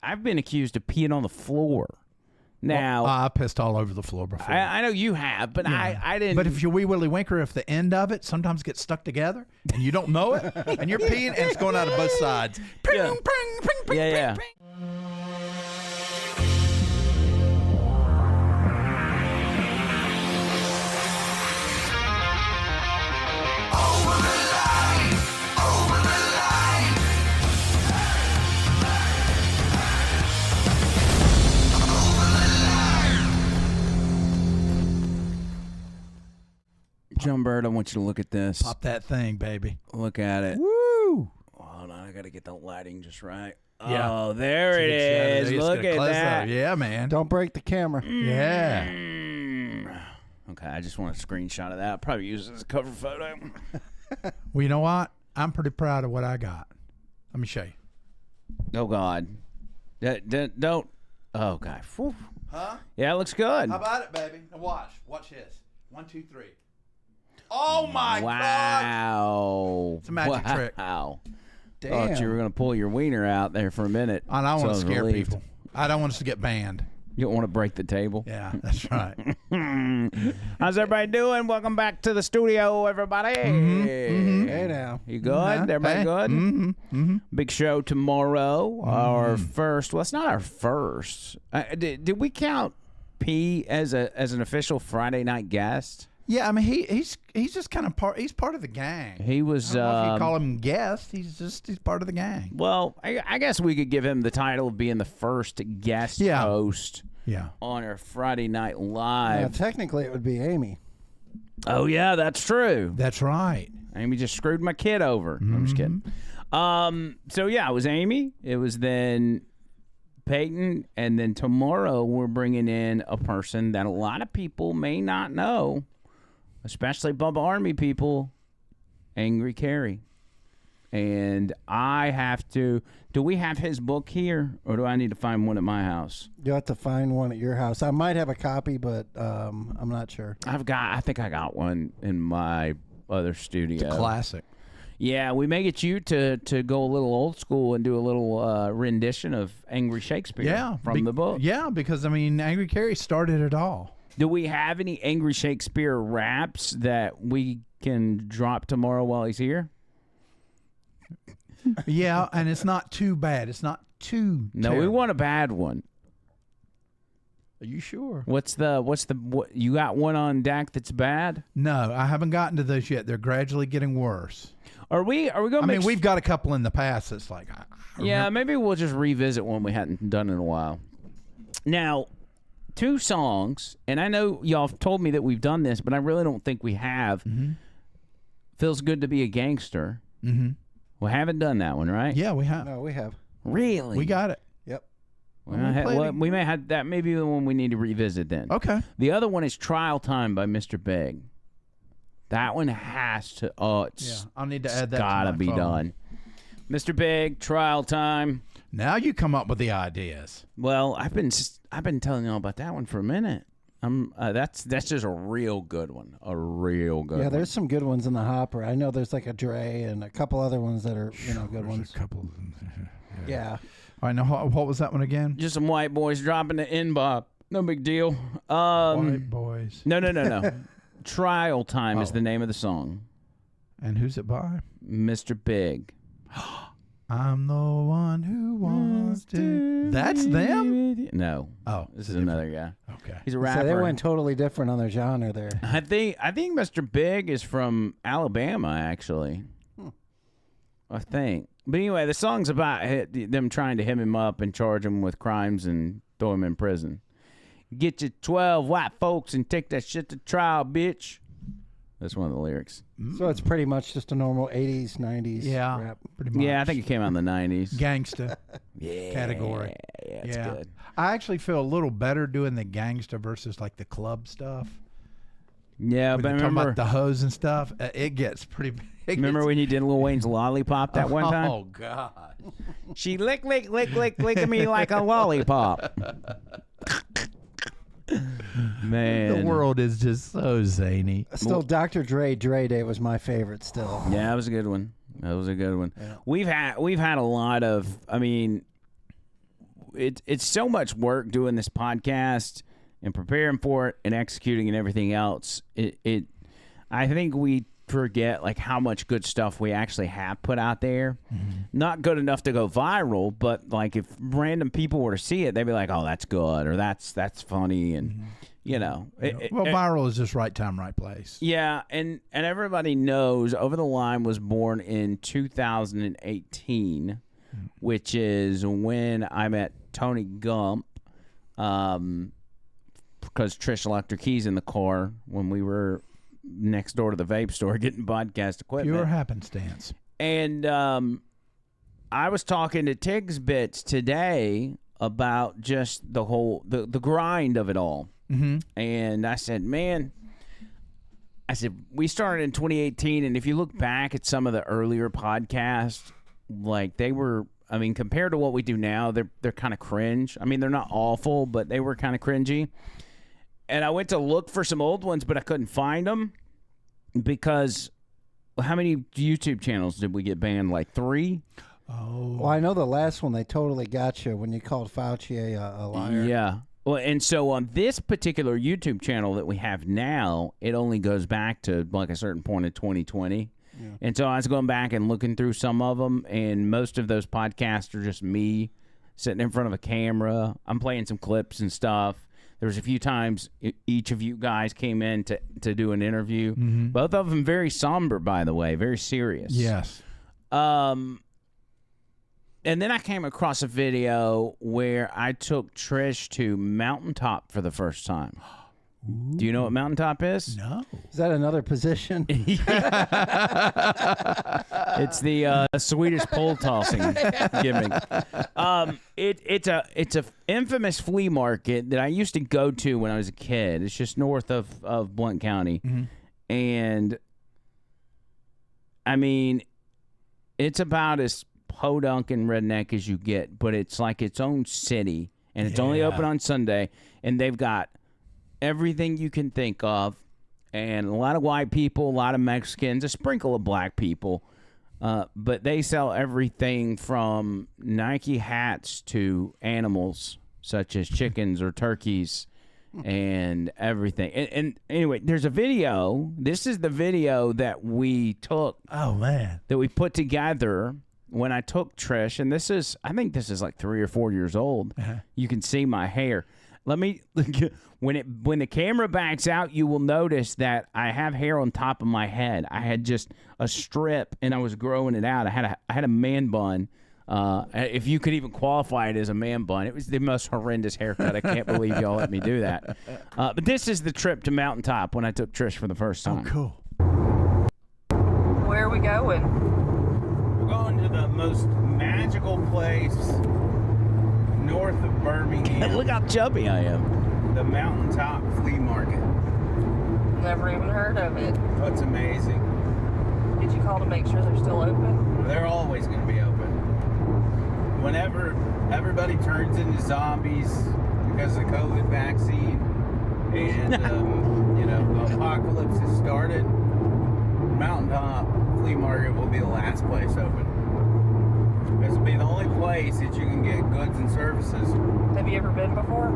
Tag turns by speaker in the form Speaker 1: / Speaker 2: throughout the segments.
Speaker 1: I've been accused of peeing on the floor. Now,
Speaker 2: I pissed all over the floor before.
Speaker 1: I know you have, but I didn't.
Speaker 2: But if you're wee willy winker, if the end of it sometimes gets stuck together and you don't know it, and you're peeing and it's going out of both sides. Ping,
Speaker 1: Yeah.
Speaker 2: ping, ping, ping,
Speaker 1: Yeah.
Speaker 2: ping, ping.
Speaker 1: John Bird, I want you to look at this.
Speaker 2: Pop that thing, baby.
Speaker 1: Look at it.
Speaker 2: Woo!
Speaker 1: Hold on, I got to get the lighting just right.
Speaker 2: Yeah.
Speaker 1: Oh, there it is. Look at that.
Speaker 2: Yeah, man.
Speaker 3: Don't break the camera.
Speaker 2: Yeah.
Speaker 1: Okay, I just want a screenshot of that. I'll probably use it as a cover photo.
Speaker 2: Well, you know what? I'm pretty proud of what I got. Let me show you.
Speaker 1: Oh, God. Don't. Oh, God. Whew.
Speaker 2: Huh?
Speaker 1: Yeah, it looks good.
Speaker 2: How about it, baby? Now watch. Watch this. 1, 2, 3. Oh, my God.
Speaker 1: Wow.
Speaker 2: It's a magic trick.
Speaker 1: Wow.
Speaker 3: Damn.
Speaker 1: Thought you were going to pull your wiener out there for a minute.
Speaker 2: I don't want
Speaker 1: So I
Speaker 2: to
Speaker 1: was
Speaker 2: scare
Speaker 1: relieved.
Speaker 2: people. I don't want us to get banned.
Speaker 1: You don't want to break the table?
Speaker 2: Yeah, that's right.
Speaker 1: How's everybody doing? Welcome back to the studio, everybody.
Speaker 3: Hey now.
Speaker 1: You good? Everybody
Speaker 2: Hey.
Speaker 1: good? Big show tomorrow. Our first. Well, it's not our first. Did we count P as an official Friday night guest?
Speaker 2: Yeah, I mean he's just kind of he's part of the gang.
Speaker 1: He was.
Speaker 2: I don't know if you call him guest. He's part of the gang.
Speaker 1: Well, I guess we could give him the title of being the first guest
Speaker 2: Yeah.
Speaker 1: host
Speaker 2: Yeah.
Speaker 1: on our Friday Night
Speaker 3: Yeah,
Speaker 1: Live.
Speaker 3: technically, it would be Amy.
Speaker 1: Oh yeah, that's true.
Speaker 2: That's right.
Speaker 1: Amy just screwed my kid over. I'm just kidding. So yeah, it was Amy. It was then Peyton, and then tomorrow we're bringing in a person that a lot of people may not know, especially Bubba Army people, Angry Carrie. And I have to. Do we have his book here, or do I need to find one at my house?
Speaker 3: You'll have to find one at your house. I might have a copy, but I'm not sure.
Speaker 1: I think I got one in my other studio.
Speaker 2: Classic.
Speaker 1: Yeah, we may get you to go a little old school and do a little rendition of Angry Shakespeare
Speaker 2: Yeah.
Speaker 1: from the book.
Speaker 2: Yeah, because I mean Angry Carrie started it all.
Speaker 1: Do we have any Angry Shakespeare raps that we can drop tomorrow while he's here?
Speaker 2: Yeah, and it's not too bad. It's not too
Speaker 1: No, we
Speaker 2: terrible.
Speaker 1: want a bad one.
Speaker 2: Are you sure?
Speaker 1: What you got one on deck that's bad?
Speaker 2: No, I haven't gotten to those yet. They're gradually getting worse.
Speaker 1: Are we going to
Speaker 2: I mean, we've got a couple in the past that's like
Speaker 1: Yeah, maybe we'll just revisit one we hadn't done in a while. Now, 2 songs, and I know y'all have told me that we've done this, but I really don't think we have. Feels Good to Be a Gangster.
Speaker 2: Mm-hmm.
Speaker 1: We haven't done that one, right?
Speaker 2: Yeah, we have.
Speaker 3: No, we have.
Speaker 1: Really?
Speaker 2: We got it.
Speaker 3: Yep.
Speaker 1: We may have that. Maybe the one we need to revisit then.
Speaker 2: Okay.
Speaker 1: The other one is Trial Time by Mr. Big. That one has to. Oh, it's
Speaker 2: I'll need to add that.
Speaker 1: gotta
Speaker 2: to my
Speaker 1: be
Speaker 2: phone.
Speaker 1: done. Mr. Big, Trial Time.
Speaker 2: Now you come up with the ideas.
Speaker 1: Well, I've been telling y'all about that one for a minute. That's just a real good one. A real good one.
Speaker 3: Yeah, there's some good ones in the hopper. I know there's like a Dre and a couple other ones that are good ones.
Speaker 2: A couple.
Speaker 3: Yeah.
Speaker 2: All right. Now, what was that one again?
Speaker 1: Just some white boys dropping the N-bop. No big deal.
Speaker 2: White boys.
Speaker 1: No. Trial Time is the name of the song.
Speaker 2: And who's it by?
Speaker 1: Mr. Big.
Speaker 2: I'm the one who wants to. That's them?
Speaker 1: No.
Speaker 2: Oh,
Speaker 1: This is another guy.
Speaker 2: okay.
Speaker 1: He's a
Speaker 3: So
Speaker 1: rapper.
Speaker 3: they went totally different on their genre there.
Speaker 1: I think Mr. Big is from Alabama, actually. I think. But anyway, the song's about them trying to hem him up and charge him with crimes and throw him in prison. Get you 12 white folks and take that shit to trial, bitch. That's one of the lyrics.
Speaker 3: So it's pretty much just a normal 80s, 90s
Speaker 2: Yeah,
Speaker 3: rap.
Speaker 2: pretty much.
Speaker 1: Yeah, I think it came out in the 90s.
Speaker 2: Gangsta
Speaker 1: Yeah.
Speaker 2: category.
Speaker 1: Yeah, it's
Speaker 2: Yeah.
Speaker 1: good.
Speaker 2: I actually feel a little better doing the gangsta versus like the club stuff.
Speaker 1: Yeah,
Speaker 2: When
Speaker 1: but
Speaker 2: you're talking
Speaker 1: remember,
Speaker 2: about the hose and stuff, it gets pretty big.
Speaker 1: remember when you did Lil Wayne's Lollipop that one time?
Speaker 2: Oh, God.
Speaker 1: She lick at me like a lollipop. Man.
Speaker 2: The world is just so zany.
Speaker 3: Still, Dr. Dre Day was my favorite still.
Speaker 1: Yeah, that was a good one.
Speaker 3: Yeah.
Speaker 1: We've had a lot of, I mean, it's so much work doing this podcast and preparing for it and executing and everything else. I think we forget like how much good stuff we actually have put out there. Not good enough to go viral, but like if random people were to see it, they'd be like, "Oh, that's good," or "That's funny," and
Speaker 2: viral is just right time, right place.
Speaker 1: Yeah, and everybody knows Over the Line was born in 2018, which is when I met Tony Gump, because Trish left her keys in the car when we were next door to the vape store getting podcast equipment.
Speaker 2: Pure happenstance.
Speaker 1: And I was talking to Tiggs Bits today about just the whole the grind of it all. And I said, man, we started in 2018, and if you look back at some of the earlier podcasts, like they were, I mean, compared to what we do now, they're kind of cringe. I mean, they're not awful, but they were kind of cringy. And I went to look for some old ones, but I couldn't find them because how many YouTube channels did we get banned? Like 3?
Speaker 3: Oh. Well, I know the last one, they totally got you when you called Fauci a liar.
Speaker 1: Yeah. Well, and so on this particular YouTube channel that we have now, it only goes back to like a certain point in 2020. Yeah. And so I was going back and looking through some of them, and most of those podcasts are just me sitting in front of a camera. I'm playing some clips and stuff. There was a few times each of you guys came in to do an interview. Both of them very somber, by the way, very serious.
Speaker 2: Yes.
Speaker 1: And then I came across a video where I took Trish to Mountaintop for the first time. Ooh. Do you know what Mountaintop is?
Speaker 2: No.
Speaker 3: Is that another position?
Speaker 1: It's the Swedish pole tossing gimmick. It's a infamous flea market that I used to go to when I was a kid. It's just north of Blount County. And I mean, it's about as podunk and redneck as you get, but it's like its own city, and it's only open on Sunday, and they've got everything you can think of, and a lot of white people, a lot of Mexicans, a sprinkle of black people, but they sell everything from Nike hats to animals such as chickens or turkeys and everything. And anyway, there's a video. This is the video that we took.
Speaker 2: Oh, man.
Speaker 1: That we put together when I took Trish, and I think this is like 3 or 4 years old. You can see my hair. When the camera backs out, you will notice that I have hair on top of my head. I had just a strip, and I was growing it out. I had a man bun. If you could even qualify it as a man bun, it was the most horrendous haircut. I can't believe y'all let me do that. But this is the trip to Mountaintop when I took Trish for the first time.
Speaker 2: Oh, cool.
Speaker 4: Where are we going?
Speaker 1: We're going to the most magical place north of Birmingham. Look how chubby I am. The Mountaintop Flea Market.
Speaker 4: Never even heard of it.
Speaker 1: Oh, it's amazing.
Speaker 4: Did you call to make sure they're still open?
Speaker 1: They're always going to be open. Whenever everybody turns into zombies because of the COVID vaccine and, the apocalypse has started, Mountaintop Flea Market will be the last place open. This will be the only place that you can get goods and services.
Speaker 4: Have you ever been before?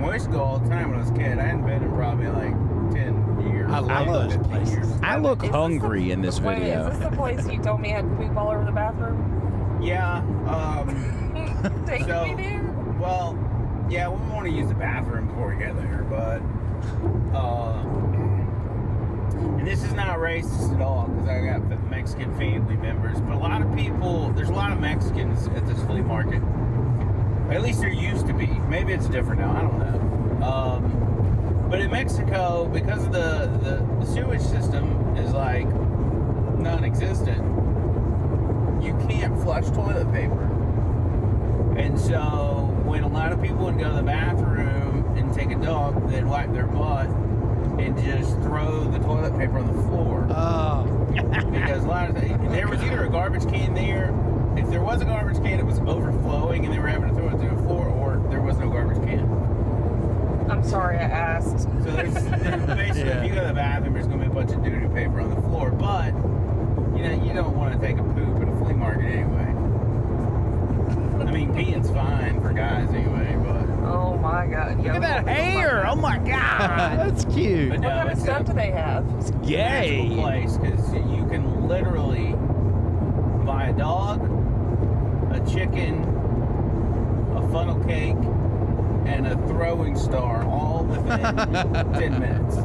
Speaker 1: I used to go all the time when I was a kid. I hadn't been in probably like 10 years.
Speaker 2: I love those places.
Speaker 1: I look hungry in this video.
Speaker 4: Is this the place you told me had poop all over the bathroom?
Speaker 1: Yeah.
Speaker 4: Take me there?
Speaker 1: Well, yeah, we want to use the bathroom before we get there, but and this is not racist at all because I got Mexican family members, but there's a lot of Mexicans at this flea market. At least there used to be. Maybe it's different now. I don't know. But in Mexico, because of the sewage system is like non-existent, you can't flush toilet paper. And so when a lot of people would go to the bathroom and take a dump, they'd wipe their butt and just throw the toilet paper on the floor.
Speaker 2: Oh.
Speaker 1: Because there was either a garbage can there. If there was a garbage can, it was overflowing and they were having to throw it through the floor, or there was no garbage can.
Speaker 4: I'm sorry I asked.
Speaker 1: So there's basically, if you go to the bathroom, there's going to be a bunch of doo-doo paper on the floor. But, you don't want to take a poop at a flea market anyway. I mean, peeing's fine for guys.
Speaker 4: god.
Speaker 1: Look at that hair. Oh my God.
Speaker 2: That's cute.
Speaker 4: What
Speaker 1: But
Speaker 4: kind of
Speaker 1: it's
Speaker 4: stuff do they have?
Speaker 1: Yay.
Speaker 5: magical place because you can literally buy a dog, a chicken, a funnel cake, and a throwing star all within 10 minutes.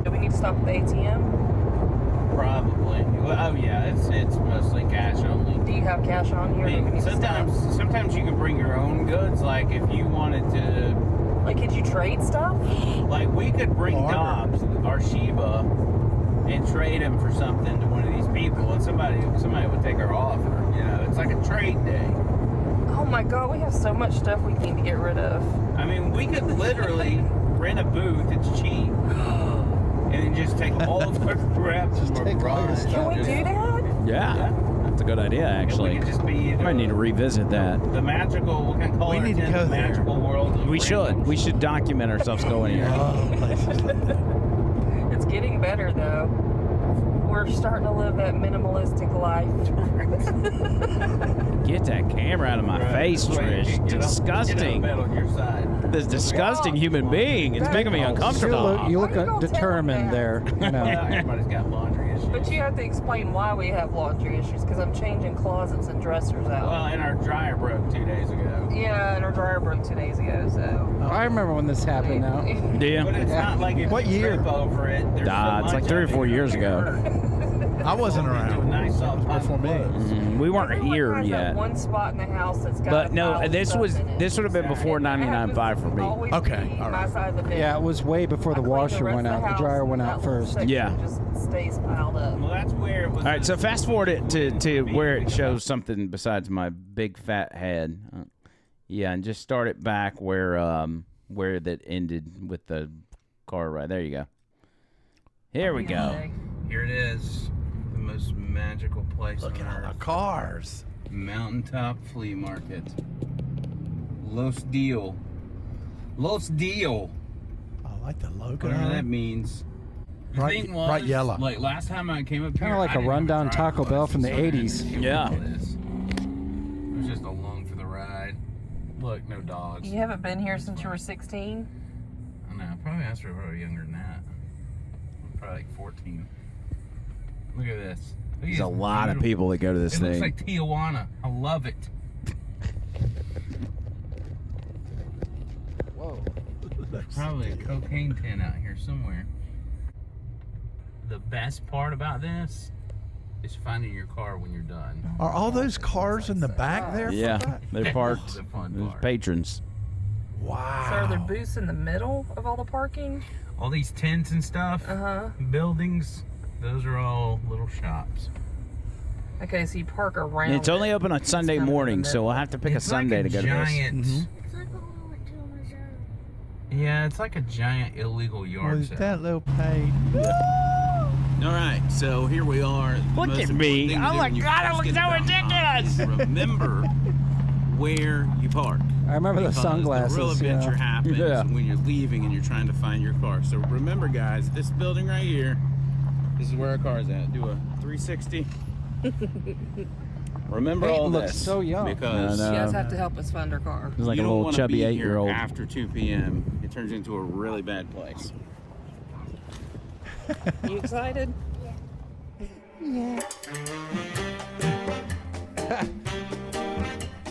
Speaker 4: Do we need to stop at the ATM?
Speaker 5: Probably. Well, oh yeah, it's mostly cash only.
Speaker 4: Do you have cash on here?
Speaker 5: I
Speaker 4: Or do we
Speaker 5: mean,
Speaker 4: need to stop?
Speaker 5: sometimes you can bring your own goods. Like if you wanted to,
Speaker 4: Like, could you trade stuff?
Speaker 5: like we could bring
Speaker 2: Barter.
Speaker 5: Dobbs, our Sheba, and trade him for something to one of these people, and somebody would take our offer. You know, it's like a trade day.
Speaker 4: Oh my god, we have so much stuff we need to get rid of.
Speaker 5: I mean, we could literally rent a booth. It's cheap. And then just take all of our crap
Speaker 3: Just
Speaker 5: from our
Speaker 3: take all your
Speaker 5: garage.
Speaker 3: stuff.
Speaker 4: Can we do that?
Speaker 1: Yeah. That's a good idea,
Speaker 5: We
Speaker 1: actually.
Speaker 5: could just be
Speaker 1: I
Speaker 5: either
Speaker 1: might need to revisit that.
Speaker 5: the magical. We can call
Speaker 2: We
Speaker 5: it
Speaker 2: need to go
Speaker 5: the
Speaker 2: there.
Speaker 5: magical world. of
Speaker 1: We should.
Speaker 5: random.
Speaker 1: We should document ourselves going here.
Speaker 2: Oh, places like that.
Speaker 4: It's getting better though. We're starting to live that minimalistic life.
Speaker 1: Get that camera out of my
Speaker 5: Right.
Speaker 1: face,
Speaker 5: Wait,
Speaker 1: Trish.
Speaker 5: get up-
Speaker 1: Disgusting.
Speaker 5: Get up on your side.
Speaker 1: This disgusting human being. It's making me
Speaker 3: You
Speaker 1: uncomfortable.
Speaker 3: look, you
Speaker 4: Why you
Speaker 3: look
Speaker 4: gonna tell
Speaker 3: determined
Speaker 4: them
Speaker 3: there. You know.
Speaker 5: Well, everybody's got laundry issues.
Speaker 4: But you have to explain why we have laundry issues, because I'm changing closets and dressers out.
Speaker 5: Well, and our dryer broke 2 days ago.
Speaker 4: Yeah, and our dryer broke 2 days ago, so.
Speaker 3: I remember when this happened now.
Speaker 5: But
Speaker 1: Yeah.
Speaker 5: it's not like if
Speaker 2: What
Speaker 5: you
Speaker 2: year?
Speaker 5: trip over it. There's
Speaker 1: Nah,
Speaker 5: so
Speaker 1: it's like
Speaker 5: much
Speaker 1: 3 or
Speaker 5: of it,
Speaker 1: 4
Speaker 5: you're
Speaker 1: years
Speaker 5: gonna
Speaker 1: ago.
Speaker 5: get hurt.
Speaker 2: I wasn't
Speaker 5: Into a
Speaker 2: around.
Speaker 5: nice soft pile
Speaker 2: Before
Speaker 5: of
Speaker 2: me.
Speaker 5: clothes.
Speaker 1: We weren't
Speaker 4: Everyone
Speaker 1: here
Speaker 4: has that
Speaker 1: yet.
Speaker 4: one spot in the house that's got
Speaker 1: But
Speaker 4: a
Speaker 1: no,
Speaker 4: pile of
Speaker 1: this
Speaker 4: stuff
Speaker 1: was
Speaker 4: in it.
Speaker 1: this would have been before
Speaker 4: It happens
Speaker 1: 99.5 for me.
Speaker 4: always
Speaker 2: Okay,
Speaker 4: be
Speaker 2: all
Speaker 4: my
Speaker 2: right.
Speaker 4: side of the bed.
Speaker 3: Yeah, it was way before
Speaker 4: I
Speaker 3: the
Speaker 4: clean
Speaker 3: washer
Speaker 4: rest
Speaker 3: went
Speaker 4: of
Speaker 3: out. The
Speaker 4: house,
Speaker 3: dryer went
Speaker 4: that
Speaker 3: out
Speaker 4: little
Speaker 3: first.
Speaker 4: section
Speaker 1: Yeah.
Speaker 4: just stays piled up.
Speaker 5: Well, that's where it was.
Speaker 1: All right, so fast forward it to where it shows something besides my big fat head. Yeah, and just start it back where that ended with the car right there. You go. Here we go.
Speaker 5: Here it is. The most magical place
Speaker 2: Look
Speaker 5: on
Speaker 2: at all the
Speaker 5: earth.
Speaker 2: cars.
Speaker 5: Mountaintop Flea Market. Los Dio. Los Dio.
Speaker 2: I like the logo.
Speaker 5: Whatever that means. The
Speaker 2: Bright-
Speaker 5: thing was,
Speaker 2: bright yellow.
Speaker 5: Like last time I came up here,
Speaker 3: Kinda like
Speaker 5: I
Speaker 3: a
Speaker 5: didn't know
Speaker 3: rundown
Speaker 5: what driver
Speaker 3: Taco Bell
Speaker 5: was,
Speaker 3: from the
Speaker 5: so I didn't
Speaker 3: 80s.
Speaker 5: see
Speaker 1: Yeah.
Speaker 5: all this. It was just along for the ride. Look, no dogs.
Speaker 4: You haven't been here since you were 16?
Speaker 5: I know. Probably asked her probably younger than that. Probably like 14. Look at this. Look at
Speaker 1: There's
Speaker 5: this
Speaker 1: a lot of
Speaker 5: beautiful-
Speaker 1: people that go to this
Speaker 5: It looks
Speaker 1: thing.
Speaker 5: like Tijuana. I love it.
Speaker 3: Whoa.
Speaker 5: Probably a cocaine tin out here somewhere. The best part about this is finding your car when you're done.
Speaker 2: Are all those cars in the back there? for
Speaker 1: Yeah,
Speaker 2: that?
Speaker 1: they're parked.
Speaker 5: The fun
Speaker 1: There's
Speaker 5: part.
Speaker 1: patrons.
Speaker 2: Wow.
Speaker 4: So are there booths in the middle of all the parking?
Speaker 5: All these tents and stuff,
Speaker 4: Uh-huh.
Speaker 5: buildings, those are all little shops.
Speaker 4: Okay, so you park around
Speaker 1: It's only
Speaker 4: it.
Speaker 1: open on Sunday
Speaker 4: kind of in the
Speaker 1: morning, so
Speaker 4: middle.
Speaker 1: we'll have to pick
Speaker 5: It's
Speaker 1: a Sunday
Speaker 5: like
Speaker 1: to go to this.
Speaker 5: giant,
Speaker 6: It's like when we went to a Missouri.
Speaker 5: Yeah, it's like a giant illegal yard
Speaker 2: Was
Speaker 5: sale.
Speaker 2: that little paid?
Speaker 5: All right, so here we are. The
Speaker 1: Look
Speaker 5: most
Speaker 1: at
Speaker 5: important
Speaker 1: me.
Speaker 5: thing to
Speaker 1: Oh
Speaker 5: do
Speaker 1: my
Speaker 5: when you
Speaker 1: God, I
Speaker 5: first
Speaker 1: look
Speaker 5: get
Speaker 1: so
Speaker 5: to Mountain Top is
Speaker 1: ridiculous.
Speaker 5: Remember where you park.
Speaker 3: I remember the
Speaker 5: Because
Speaker 3: sunglasses.
Speaker 5: The real adventure
Speaker 3: yeah.
Speaker 5: happens
Speaker 1: Yeah.
Speaker 5: when you're leaving and you're trying to find your car. So remember, guys, this building right here, this is where our car's at. Do a 360. Remember
Speaker 3: Peyton
Speaker 5: all
Speaker 3: looks
Speaker 5: this.
Speaker 3: so young.
Speaker 5: Because
Speaker 1: I know.
Speaker 4: You guys have to help us find our car.
Speaker 1: He's like
Speaker 5: you
Speaker 1: a
Speaker 5: don't
Speaker 1: little
Speaker 5: wanna
Speaker 1: chubby
Speaker 5: be here
Speaker 1: 8-year-old.
Speaker 5: After 2 p.m., it turns into a really bad place.
Speaker 4: You excited?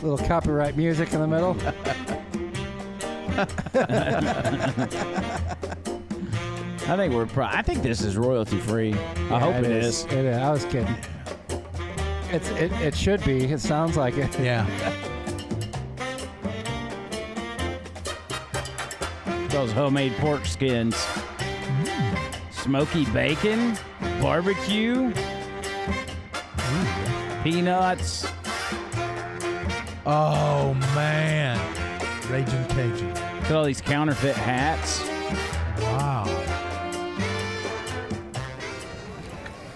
Speaker 3: Little copyright music in the middle.
Speaker 1: I think I think this is royalty free. I hope it is.
Speaker 3: It is. I was kidding. It should be. It sounds like it.
Speaker 2: Yeah.
Speaker 1: Those homemade pork skins. Smoky bacon, barbecue, peanuts.
Speaker 2: Oh man. Raging Cajun.
Speaker 1: Look at all these counterfeit hats.
Speaker 2: Wow.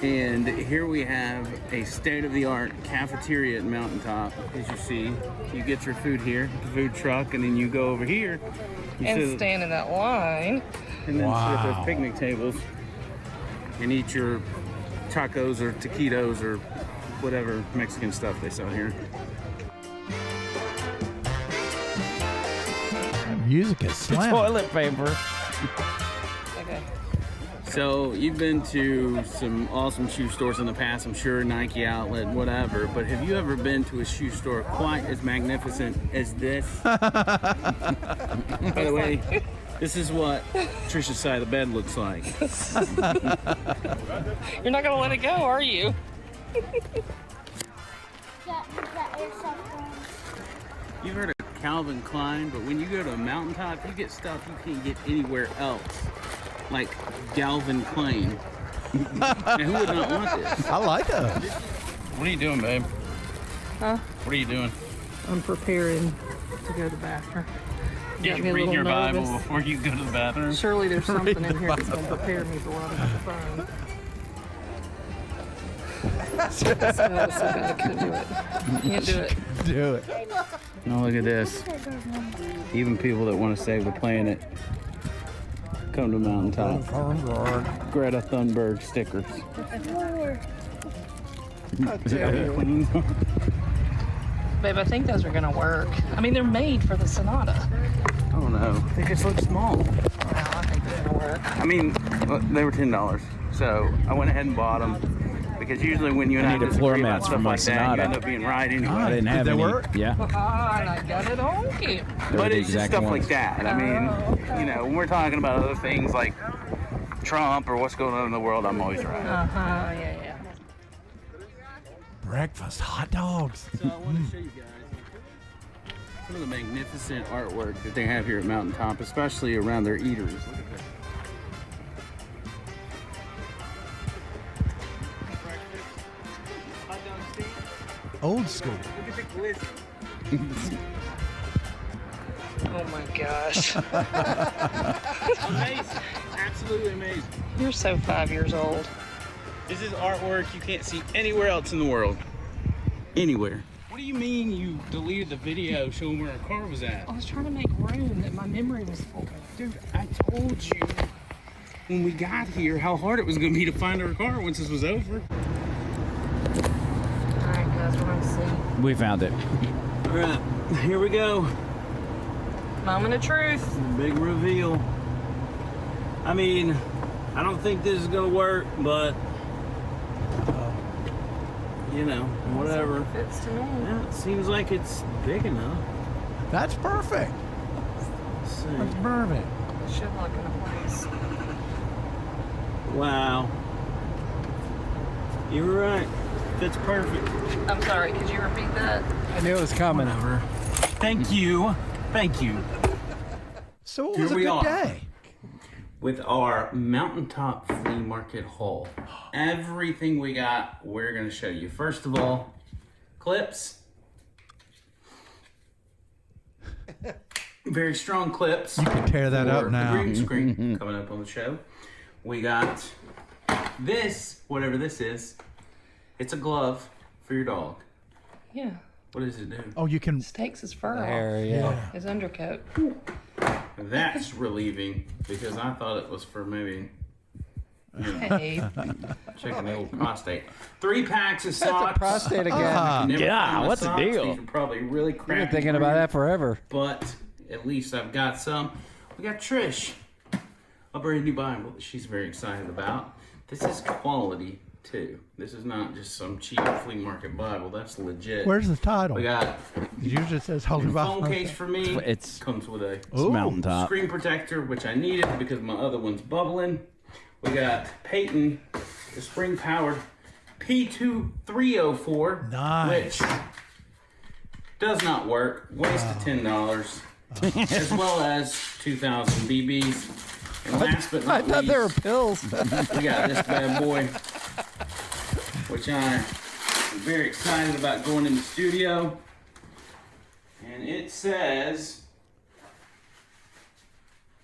Speaker 5: And here we have a state-of-the-art cafeteria at Mountaintop. As you see, you get your food here, the food truck, and then you go over here. You
Speaker 4: And
Speaker 5: sit-
Speaker 4: stand in that line.
Speaker 5: and then sit at
Speaker 2: Wow.
Speaker 5: those picnic tables and eat your tacos or taquitos or whatever Mexican stuff they sell here.
Speaker 2: Music is slamming.
Speaker 1: Toilet paper.
Speaker 4: Okay.
Speaker 5: So you've been to some awesome shoe stores in the past, I'm sure, Nike Outlet, whatever, but have you ever been to a shoe store quite as magnificent as this? By the way, this is what Trisha's side of the bed looks like.
Speaker 4: You're not gonna let it go, are you?
Speaker 5: You've heard of Calvin Klein, but when you go to a mountaintop, you get stuff you can't get anywhere else. Like Calvin Klein. Now, who would not want this?
Speaker 2: I like that.
Speaker 5: What are you doing, babe?
Speaker 4: Huh?
Speaker 5: What are you doing?
Speaker 4: I'm preparing to go to the bathroom.
Speaker 5: Did
Speaker 4: Got me
Speaker 5: you
Speaker 4: a
Speaker 5: read
Speaker 4: little
Speaker 5: your Bible
Speaker 4: nervous.
Speaker 5: before you go to the bathroom?
Speaker 4: Surely there's something in here that's gonna prepare me for what I'm on the phone. So bad I couldn't do it. Can't do it.
Speaker 2: Do it.
Speaker 5: Oh, look at this. Even people that want to save the planet come to Mountaintop. Greta Thunberg stickers.
Speaker 4: Babe, I think those are gonna work. I mean, they're made for the Sonata.
Speaker 5: I don't know. They just look small.
Speaker 4: Wow, I think they're gonna work.
Speaker 5: I mean, they were $10, so I went ahead and bought them. Because usually when you and I
Speaker 1: need a
Speaker 5: disagree
Speaker 1: floor
Speaker 5: about
Speaker 1: mats for
Speaker 5: stuff
Speaker 1: my
Speaker 5: like that, you
Speaker 1: Sonata.
Speaker 5: end up being right anyway.
Speaker 1: I didn't have
Speaker 2: they
Speaker 1: any.
Speaker 2: work?
Speaker 1: Yeah.
Speaker 4: And I got it on camera.
Speaker 1: They were
Speaker 5: But
Speaker 1: the
Speaker 5: it's just
Speaker 1: exact
Speaker 5: stuff
Speaker 1: ones.
Speaker 5: like that. I mean, you know, when we're talking about other things like Trump or what's going on in the world, I'm always right.
Speaker 4: Yeah.
Speaker 2: Breakfast, hot dogs.
Speaker 5: So I want to show you guys some of the magnificent artwork that they have here at Mountaintop, especially around their eateries. Look at this. Hot dog stand.
Speaker 2: Old school.
Speaker 5: Look at the glizzy.
Speaker 4: Oh my gosh.
Speaker 5: Amazing. Absolutely amazing.
Speaker 4: You're so 5 years old.
Speaker 5: This is artwork you can't see anywhere else in the world. Anywhere. What do you mean you deleted the video showing where our car was at?
Speaker 4: I was trying to make room that my memory was full.
Speaker 5: Dude, I told you when we got here how hard it was going to be to find our car once this was over.
Speaker 4: Alright guys, we're gonna see.
Speaker 1: We found it.
Speaker 5: All right, here we go.
Speaker 4: Moment of truth.
Speaker 5: Big reveal. I mean, I don't think this is going to work, but you know, whatever.
Speaker 4: Fits to me.
Speaker 5: Yeah, it seems like it's big enough.
Speaker 2: That's perfect.
Speaker 5: Let's see.
Speaker 2: That's perfect.
Speaker 4: It should look in a place.
Speaker 5: Wow. You were right. Fits perfect.
Speaker 4: I'm sorry, could you repeat that?
Speaker 3: I knew it was coming.
Speaker 5: Whatever. Thank you. Thank you.
Speaker 2: So it
Speaker 5: Here
Speaker 2: was a
Speaker 5: we
Speaker 2: good
Speaker 5: are.
Speaker 2: day.
Speaker 5: With our Mountaintop Flea Market haul. Everything we got, we're going to show you. First of all, clips. Very strong clips.
Speaker 2: You can tear that
Speaker 5: for
Speaker 2: up
Speaker 5: the
Speaker 2: now.
Speaker 5: green screen coming up on the show. We got this, whatever this is. It's a glove for your dog.
Speaker 4: Yeah.
Speaker 5: What does it do?
Speaker 2: Oh, you can.
Speaker 4: This takes his fur
Speaker 3: There,
Speaker 4: off.
Speaker 3: yeah.
Speaker 4: His undercoat.
Speaker 5: That's relieving because I thought it was for maybe
Speaker 4: Hey.
Speaker 5: checking the old prostate. 3 packs of
Speaker 3: That's
Speaker 5: socks.
Speaker 3: a prostate again.
Speaker 5: Never
Speaker 1: Yeah,
Speaker 5: found my
Speaker 1: what's the
Speaker 5: socks.
Speaker 1: deal?
Speaker 5: These are probably really
Speaker 3: I've
Speaker 5: crappy.
Speaker 3: been thinking about that forever.
Speaker 5: But at least I've got some. We got Trish, a brand new Bible that she's very excited about. This is quality too. This is not just some cheap flea market Bible. That's legit.
Speaker 2: Where's the title?
Speaker 5: We got
Speaker 2: It usually says Holy
Speaker 5: a phone
Speaker 2: Bible.
Speaker 5: case for me.
Speaker 1: It's-
Speaker 5: Comes with a
Speaker 1: It's
Speaker 2: Ooh.
Speaker 1: Mountaintop.
Speaker 5: screen protector, which I needed because my other one's bubbling. We got Peyton, the spring powered P2304,
Speaker 2: Nice.
Speaker 5: which does not work. Wasted $10, as well as 2,000 BBs. And last but
Speaker 3: I
Speaker 5: not
Speaker 3: thought they were
Speaker 5: least,
Speaker 3: pills.
Speaker 5: we got this bad boy, which I'm very excited about going in the studio. And it says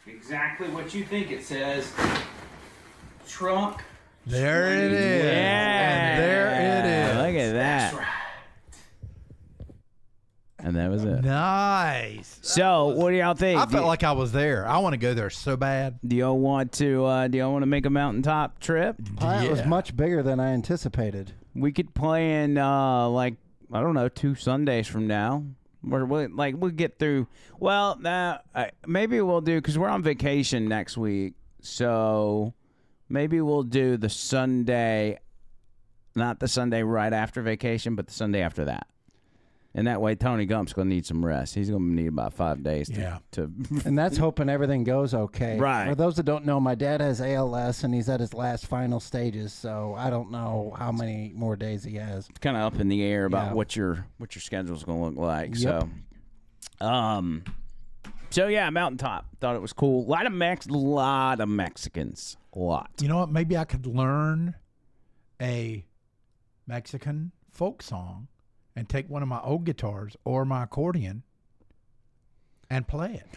Speaker 5: exactly what you think it says. Trunk.
Speaker 2: There it is. And there it is.
Speaker 1: Look at that.
Speaker 5: That's right.
Speaker 1: And that was it.
Speaker 2: Nice.
Speaker 1: So, what do y'all think?
Speaker 2: I felt like I was there. I want to go there so bad.
Speaker 1: Do y'all want to make a mountaintop trip?
Speaker 3: It was
Speaker 2: Yeah.
Speaker 3: much bigger than I anticipated.
Speaker 1: We could plan like I don't know 2 Sundays from now. We'll get through. Well, maybe we'll do because we're on vacation next week. So maybe we'll do the Sunday, not the Sunday right after vacation, but the Sunday after that. And that way, Tony Gump's going to need some rest. He's going to need about 5 days to
Speaker 3: And that's hoping everything goes okay.
Speaker 1: Right.
Speaker 3: For those that don't know, my dad has ALS, and he's at his last final stages, so I don't know how many more days he has.
Speaker 1: It's kind of up in the air about what your schedule's going to look like.
Speaker 3: Yep.
Speaker 1: So yeah, Mountaintop. Thought it was cool. A lot of Mexicans. A lot.
Speaker 2: You know what? Maybe I could learn a Mexican folk song and take one of my old guitars or my accordion and play it.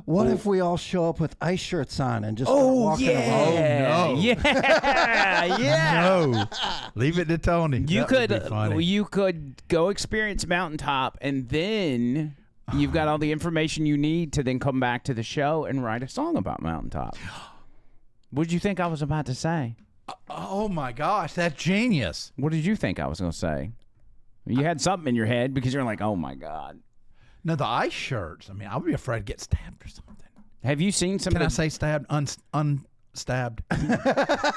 Speaker 3: What if we all show up with ice shirts on and just start walking around?
Speaker 2: Oh, no.
Speaker 1: Yeah.
Speaker 2: No. Leave it to Tony.
Speaker 1: You
Speaker 2: That would be funny.
Speaker 1: you could go experience Mountaintop, and then you've got all the information you need to then come back to the show and write a song about Mountaintop. What did you think I was about to say?
Speaker 2: Oh, my gosh. That's genius.
Speaker 1: What did you think I was going to say? You had something in your head because you're like, oh, my God.
Speaker 2: No, the ice shirts. I mean, I would be afraid to get stabbed or something.
Speaker 1: Have you seen some
Speaker 2: Can
Speaker 1: of
Speaker 2: I
Speaker 1: the...
Speaker 2: say stabbed? Unstabbed? I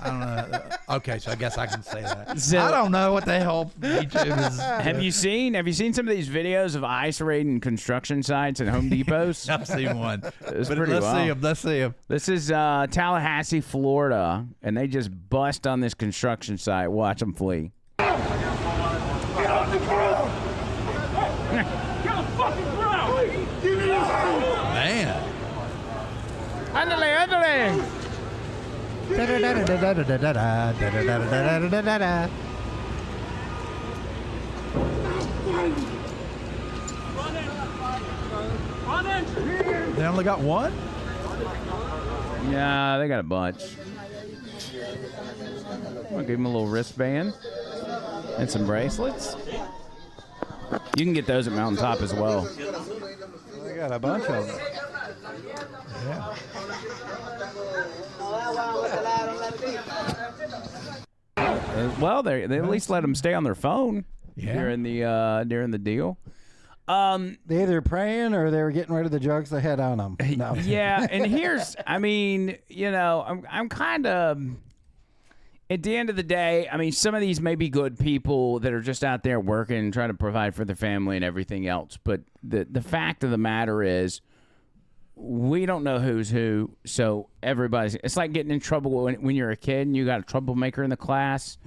Speaker 2: don't know. Okay, so I guess I can say that.
Speaker 1: So-
Speaker 2: I don't know what the hell YouTube is.
Speaker 1: Have you seen some of these videos of ice raiding construction sites at Home Depots?
Speaker 2: I've seen one.
Speaker 1: It's
Speaker 2: But
Speaker 1: pretty
Speaker 2: let's
Speaker 1: wild.
Speaker 2: see him. Let's see him.
Speaker 1: This is Tallahassee, Florida, and they just bust on this construction site. Watch them flee.
Speaker 2: Man.
Speaker 1: Ándale.
Speaker 2: They only got one?
Speaker 1: Yeah, they got a bunch. I'm gonna give them a little wristband and some bracelets. You can get those at Mountaintop as well.
Speaker 3: I got a bunch of them.
Speaker 2: Yeah.
Speaker 1: Well, they at least let them stay on their phone
Speaker 2: Yeah.
Speaker 1: during the deal.
Speaker 3: They either praying or they were getting rid of the drugs they had on them. No.
Speaker 1: Yeah, and here's, I mean, I'm kind of, at the end of the day, I mean, some of these may be good people that are just out there working, trying to provide for their family and everything else. But the fact of the matter is, we don't know who's who, so it's like getting in trouble when you're a kid and you got a troublemaker in the class,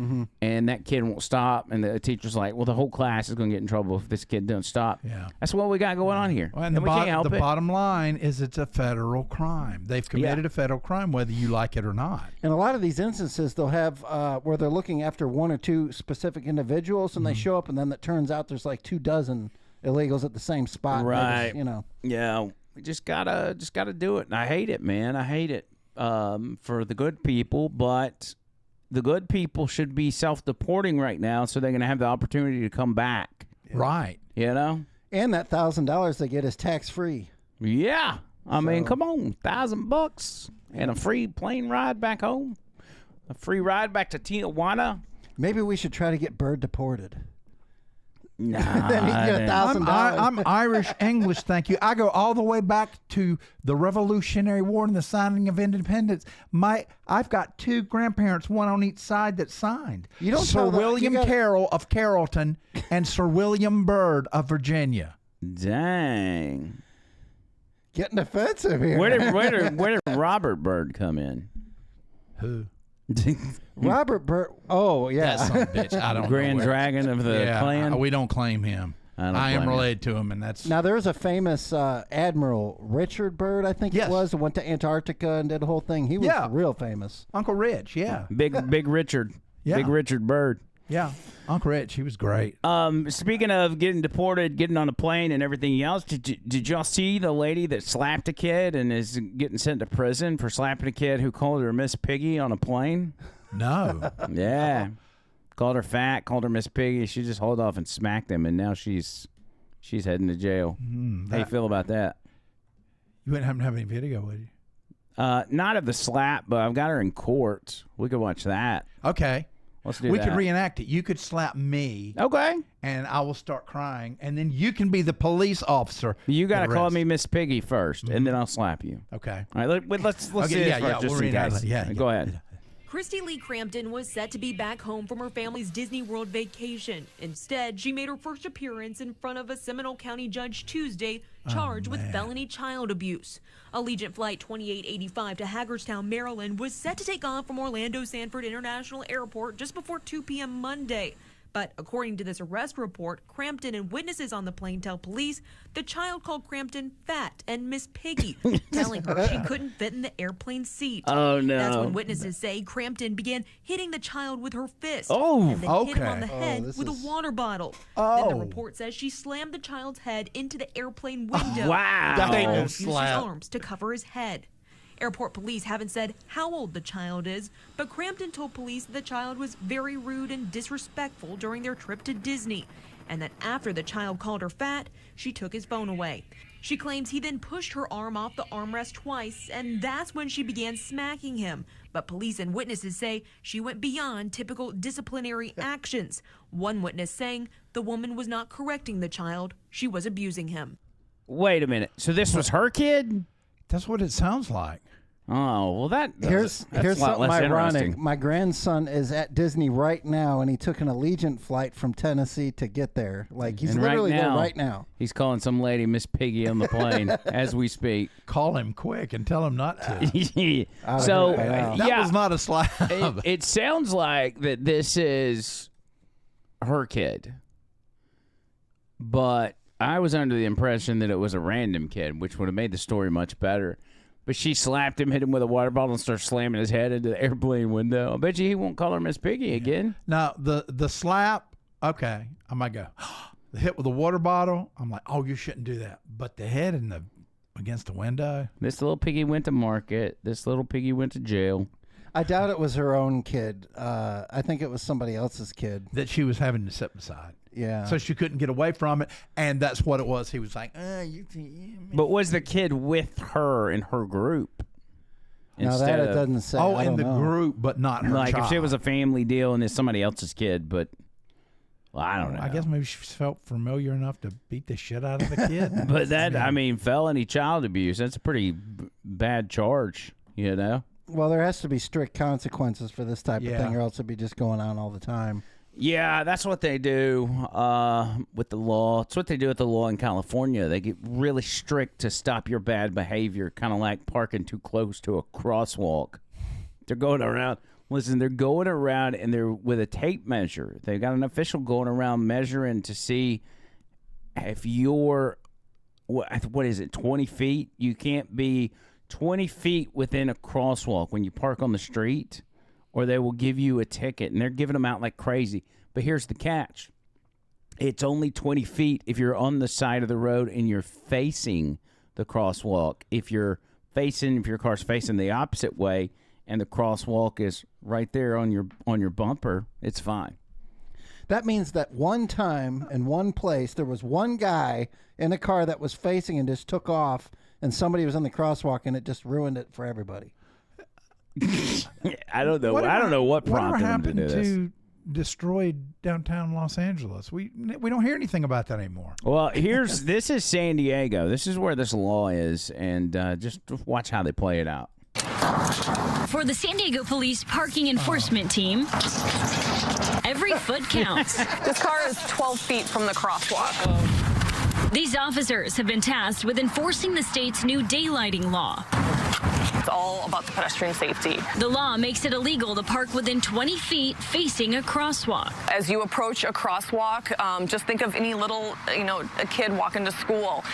Speaker 1: and that kid won't stop, and the teacher's like, well, the whole class is going to get in trouble if this kid doesn't stop.
Speaker 2: Yeah.
Speaker 1: That's what we got going on here.
Speaker 2: Well, and
Speaker 1: we can't help
Speaker 2: the
Speaker 1: it.
Speaker 2: bottom line is it's a federal crime. They've committed a federal crime, whether you like it or not.
Speaker 3: In a lot of these instances, they'll have where they're looking after one or two specific individuals, and they show up, and then it turns out there's like 24 illegals at the same spot.
Speaker 1: Right.
Speaker 3: They just,
Speaker 1: Yeah, we just gotta do it, and I hate it, man. I hate it for the good people, but the good people should be self-deporting right now, so they're gonna have the opportunity to come back.
Speaker 2: Right.
Speaker 1: You know?
Speaker 3: And that $1,000 they get is tax free.
Speaker 1: Yeah. I mean, come on, $1,000 and a free plane ride back home, a free ride back to Tijuana.
Speaker 3: Maybe we should try to get Bird deported.
Speaker 1: Nah,
Speaker 3: Then he can get $1,000.
Speaker 2: I'm Irish English, thank you. I go all the way back to the Revolutionary War and the signing of independence. I've got two grandparents, one on each side that signed.
Speaker 3: You don't
Speaker 2: Sir
Speaker 3: tell that-
Speaker 2: William
Speaker 3: you gotta-
Speaker 2: Carroll of Carrollton and Sir William Byrd of Virginia.
Speaker 1: Dang.
Speaker 3: Getting offensive here.
Speaker 1: Where did Robert Byrd come in?
Speaker 2: Who?
Speaker 3: Robert Byrd. Oh, yeah.
Speaker 2: That son of a bitch. I don't
Speaker 1: Grand
Speaker 2: know where.
Speaker 1: Dragon of the Klan?
Speaker 2: We don't claim him.
Speaker 1: I don't
Speaker 2: I am
Speaker 1: blame you.
Speaker 2: related to him, and that's
Speaker 3: Now, there's a famous Admiral Richard Byrd, I think
Speaker 2: Yes.
Speaker 3: it was, who went to Antarctica and did the whole thing. He was
Speaker 2: Yeah.
Speaker 3: real famous.
Speaker 2: Uncle Rich. Yeah,
Speaker 1: Big Richard.
Speaker 2: Yeah.
Speaker 1: Big Richard Byrd.
Speaker 2: yeah. Uncle Rich, he was great.
Speaker 1: Speaking of getting deported, getting on a plane and everything else, did y'all see the lady that slapped a kid and is getting sent to prison for slapping a kid who called her Miss Piggy on a plane?
Speaker 2: No,
Speaker 1: Yeah. Called her fat, called her Miss Piggy. She just hauled off and smacked him, and now she's heading to jail. How you feel about that?
Speaker 2: you wouldn't happen to have any video, would you?
Speaker 1: Not of the slap, but I've got her in court. We could watch that.
Speaker 2: Okay.
Speaker 1: Let's do
Speaker 2: We
Speaker 1: that.
Speaker 2: could reenact it. You could slap me,
Speaker 1: Okay.
Speaker 2: and I will start crying, and then you can be the police officer.
Speaker 1: You got to
Speaker 2: for the
Speaker 1: call
Speaker 2: rest.
Speaker 1: me Miss Piggy first, and then I'll slap you.
Speaker 2: Okay.
Speaker 1: All right, let's
Speaker 2: Okay,
Speaker 1: see this
Speaker 2: yeah,
Speaker 1: first,
Speaker 2: yeah,
Speaker 1: just
Speaker 2: we'll
Speaker 1: in
Speaker 2: reenact
Speaker 1: case.
Speaker 2: it. Yeah,
Speaker 1: Go
Speaker 2: yeah.
Speaker 1: ahead.
Speaker 7: Christy Lee Crampton was set to be back home from her family's Disney World vacation. Instead, she made her first appearance in front of a Seminole County judge Tuesday, charged with felony child abuse. Allegiant Flight 2885 to Hagerstown, Maryland was set to take off from Orlando Sanford International Airport just before 2 p.m. Monday. But according to this arrest report, Crampton and witnesses on the plane tell police the child called Crampton fat and Miss Piggy, telling her she couldn't fit in the airplane seat.
Speaker 1: Oh, no.
Speaker 7: That's when witnesses say Crampton began hitting the child with her fist.
Speaker 1: Oh,
Speaker 7: and then hit him on the
Speaker 2: okay.
Speaker 7: head
Speaker 3: this
Speaker 7: with
Speaker 3: is-
Speaker 7: a water bottle. Then
Speaker 2: Oh.
Speaker 7: the report says she slammed the child's head into the airplane window.
Speaker 1: Wow.
Speaker 2: That ain't no
Speaker 7: And used his
Speaker 2: slap.
Speaker 7: arms to cover his head. Airport police haven't said how old the child is, but Crampton told police that the child was very rude and disrespectful during their trip to Disney, and that after the child called her fat, she took his phone away. She claims he then pushed her arm off the armrest twice, and that's when she began smacking him. But police and witnesses say she went beyond typical disciplinary actions. One witness saying the woman was not correcting the child, she was abusing him.
Speaker 1: Wait a minute. So this was her kid?
Speaker 2: That's what it sounds like.
Speaker 1: Oh, well, that's
Speaker 3: Here's
Speaker 1: a lot
Speaker 3: something
Speaker 1: less
Speaker 3: ironic.
Speaker 1: interesting.
Speaker 3: My grandson is at Disney right now, and he took an Allegiant flight from Tennessee to get there. Like, he's
Speaker 1: And
Speaker 3: literally
Speaker 1: right
Speaker 3: there
Speaker 1: now,
Speaker 3: right now.
Speaker 1: He's calling some lady Miss Piggy on the plane as we speak.
Speaker 2: Call him quick and tell him not to.
Speaker 1: So,
Speaker 3: Wow.
Speaker 2: That
Speaker 1: yeah,
Speaker 2: was not a slap.
Speaker 1: it sounds like that this is her kid, but I was under the impression that it was a random kid, which would have made the story much better. But she slapped him, hit him with a water bottle, and started slamming his head into the airplane window. I bet you he won't call her Miss Piggy again.
Speaker 2: Now, the slap, okay, I might go, the hit with the water bottle, I'm like, oh, you shouldn't do that. But the head against the window,
Speaker 1: This little piggy went to market. This little piggy went to jail.
Speaker 3: I doubt it was her own kid. I think it was somebody else's kid.
Speaker 2: that she was having to sit beside.
Speaker 3: Yeah.
Speaker 2: So she couldn't get away from it, and that's what it was. He was like,
Speaker 1: But was the kid with her in her group?
Speaker 3: Now that it doesn't say.
Speaker 2: oh,
Speaker 3: I
Speaker 2: in
Speaker 3: don't
Speaker 2: the
Speaker 3: know.
Speaker 2: group, but not her
Speaker 1: Like
Speaker 2: child.
Speaker 1: if it was a family deal and it's somebody else's kid, but well, I don't know.
Speaker 2: I guess maybe she felt familiar enough to beat the shit out of the kid.
Speaker 1: But that, I mean, felony child abuse, that's a pretty bad charge, you know?
Speaker 3: Well, there has to be strict consequences for this type of
Speaker 2: Yeah.
Speaker 3: thing, or else it'd be just going on all the time.
Speaker 1: Yeah, that's what they do with the law. It's what they do with the law in California. They get really strict to stop your bad behavior, kind of like parking too close to a crosswalk. They're going around. Listen, they're going around and they're with a tape measure. They've got an official going around measuring to see if you're, what is it, 20 feet? You can't be 20 feet within a crosswalk when you park on the street, or they will give you a ticket, and they're giving them out like crazy. But here's the catch. It's only 20 feet if you're on the side of the road and you're facing the crosswalk. If your car's facing the opposite way and the crosswalk is right there on your bumper, it's fine.
Speaker 3: That means that one time in one place, there was one guy in a car that was facing and just took off, and somebody was in the crosswalk, and it just ruined it for everybody.
Speaker 1: I don't know. I don't know what prompted
Speaker 2: whatever
Speaker 1: them to
Speaker 2: happened
Speaker 1: do this.
Speaker 2: to destroy downtown Los Angeles? We don't hear anything about that anymore.
Speaker 1: Well, this is San Diego. This is where this law is, and just watch how they play it out.
Speaker 8: For the San Diego Police Parking Enforcement Team, every foot counts.
Speaker 4: This car is 12 feet from the crosswalk.
Speaker 8: These officers have been tasked with enforcing the state's new daylighting law.
Speaker 4: It's all about the pedestrian safety.
Speaker 8: The law makes it illegal to park within 20 feet facing a crosswalk.
Speaker 4: As you approach a crosswalk, just think of any little, a kid walking to school.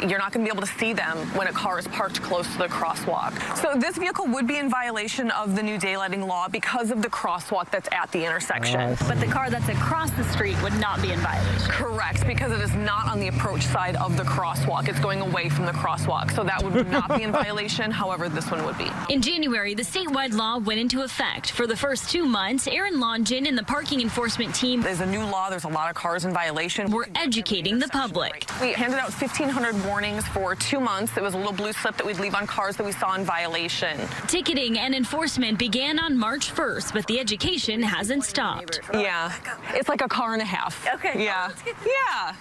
Speaker 4: You're not going to be able to see them when a car is parked close to the crosswalk. So this vehicle would be in violation of the new daylighting law because of the crosswalk that's at the intersection.
Speaker 8: But the car that's across the street would not be in violation.
Speaker 4: Correct, because it is not on the approach side of the crosswalk. It's going away from the crosswalk, so that would not be in violation. however this one would be.
Speaker 8: In January, the statewide law went into effect. For the first 2 months, Aaron Longin and the parking enforcement team
Speaker 4: There's a new law. There's a lot of cars in violation.
Speaker 8: were educating the public.
Speaker 4: We handed out 1,500 warnings for 2 months. It was a little blue slip that we'd leave on cars that we saw in violation.
Speaker 8: Ticketing and enforcement began on March 1st, but the education hasn't stopped.
Speaker 4: Yeah, it's like a car and a half.
Speaker 9: Okay.
Speaker 4: Yeah.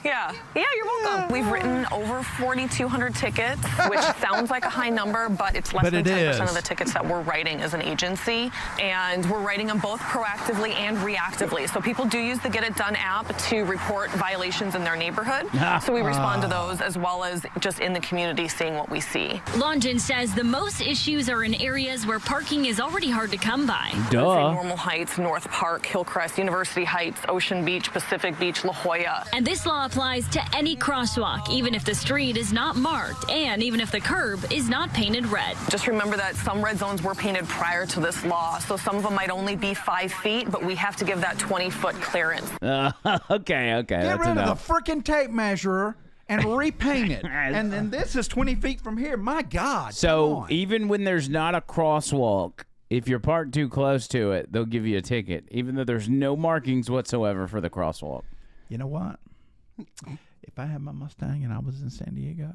Speaker 4: Yeah, you're welcome. We've written over 4,200 tickets, which sounds like a high number, but it's less than 10% of the tickets that we're writing as an agency. And we're writing them both proactively and reactively. So people do use the Get It Done app to report violations in their neighborhood. So we respond to those as well as just in the community seeing what we see.
Speaker 8: Longin says the most issues are in areas where parking is already hard to come by.
Speaker 4: Normal Heights, North Park, Hillcrest, University Heights, Ocean Beach, Pacific Beach, La Jolla.
Speaker 8: And this law applies to any crosswalk, even if the street is not marked and even if the curb is not painted red.
Speaker 4: Just remember that some red zones were painted prior to this law, so some of them might only be 5 feet, but we have to give that 20-foot clearance.
Speaker 1: Okay.
Speaker 2: Get rid of the freaking tape measure and repaint it. And then this is 20 feet from here. My God.
Speaker 1: So even when there's not a crosswalk, if you're parked too close to it, they'll give you a ticket, even though there's no markings whatsoever for the crosswalk.
Speaker 2: You know what? If I had my Mustang and I was in San Diego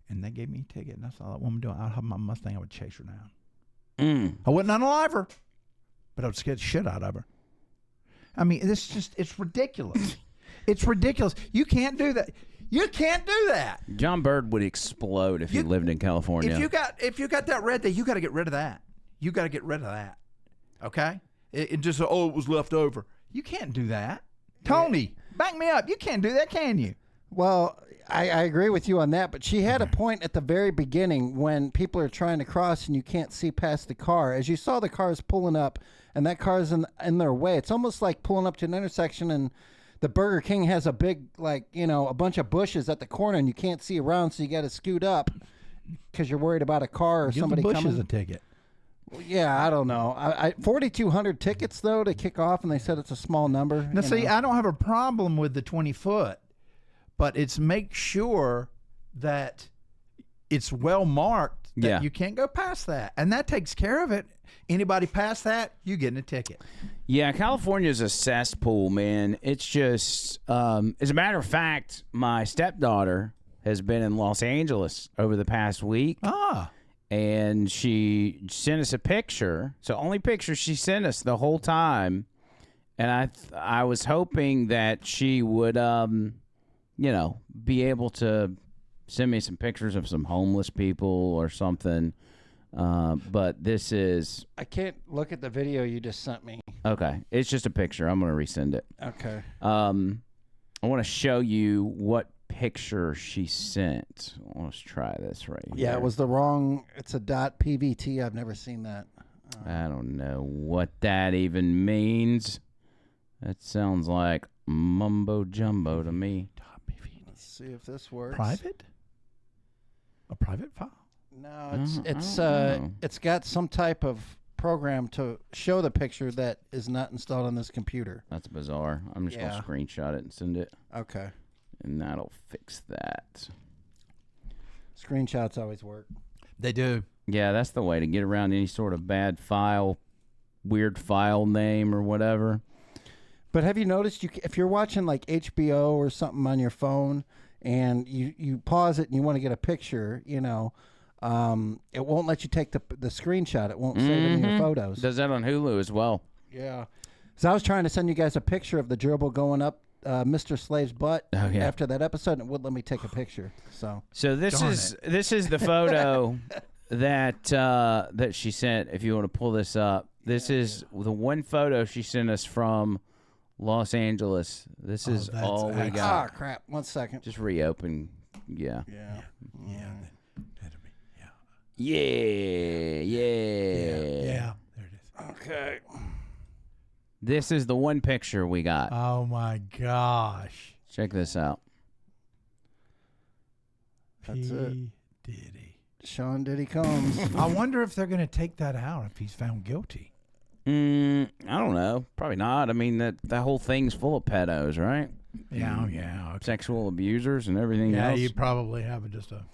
Speaker 2: and they gave me a ticket and I saw that woman doing, I'd have my Mustang, I would chase her down. I wouldn't unalive her, but I would scare the shit out of her. I mean, it's ridiculous. It's ridiculous. You can't do that. You can't do that.
Speaker 1: John Bird would explode if he lived in California.
Speaker 2: If you got that red there, you got to get rid of that. You got to get rid of that. Okay? It just, it was left over. You can't do that. Tony, back me up. You can't do that, can you?
Speaker 3: Well, I agree with you on that, but she had a point at the very beginning when people are trying to cross and you can't see past the car. As you saw the cars pulling up and that car's in their way, it's almost like pulling up to an intersection and the Burger King has a big, a bunch of bushes at the corner and you can't see around, so you got to scoot up because you're worried about a car or somebody
Speaker 2: coming.
Speaker 3: coming.
Speaker 2: Give the bushes a ticket.
Speaker 3: Yeah, I don't know. 4,200 tickets, though, to kick off, and they said it's a small number.
Speaker 2: Now, see, I don't have a problem with the 20-foot, but it's make sure that it's well marked that you can't go past that. And that takes care of it. Anybody past that, you getting a ticket.
Speaker 1: Yeah, California's a cesspool, man. It's just, as a matter of fact, my stepdaughter has been in Los Angeles over the past week. And she sent us a picture. So only picture she sent us the whole time. And I was hoping that she would, be able to send me some pictures of some homeless people or something. But this is...
Speaker 3: I can't look at the video you just sent me.
Speaker 1: Okay. It's just a picture. I'm going to resend it.
Speaker 3: Okay.
Speaker 1: I want to show you what picture she sent. Let's try this right here.
Speaker 3: Yeah, it was the wrong... It's a .pvt. I've never seen that.
Speaker 1: I don't know what that even means. That sounds like mumbo jumbo to me.
Speaker 3: Let's see if this works.
Speaker 2: Private? A private file?
Speaker 3: No, it's got some type of program to show the picture that is not installed on this computer.
Speaker 1: That's bizarre. I'm just gonna screenshot it and send it.
Speaker 3: Okay.
Speaker 1: And that'll fix that.
Speaker 3: Screenshots always work.
Speaker 2: They do.
Speaker 1: Yeah, that's the way to get around any sort of bad file, weird file name or whatever.
Speaker 3: But have you noticed if you're watching like HBO or something on your phone and you pause it and you want to get a picture, it won't let you take the screenshot. It won't save it in your photos.
Speaker 1: Does that on Hulu as well.
Speaker 3: Yeah. So I was trying to send you guys a picture of the gerbil going up Mr. Slave's butt after that episode, and it wouldn't let me take a picture. So
Speaker 1: this is the photo that she sent. If you want to pull this up, this is the one photo she sent us from Los Angeles. This is all we got.
Speaker 3: Ah, crap. 1 second.
Speaker 1: Just reopen. Yeah.
Speaker 2: Yeah.
Speaker 1: Yeah.
Speaker 2: Yeah. There it is.
Speaker 3: Okay.
Speaker 1: This is the one picture we got.
Speaker 2: Oh my gosh.
Speaker 1: Check this out.
Speaker 3: That's it.
Speaker 2: Diddy.
Speaker 3: Sean Diddy Combs.
Speaker 2: I wonder if they're going to take that out if he's found guilty.
Speaker 1: I don't know. Probably not. I mean, that whole thing's full of pedos, right?
Speaker 2: Yeah.
Speaker 1: Sexual abusers and everything else.
Speaker 2: Yeah, you probably have just a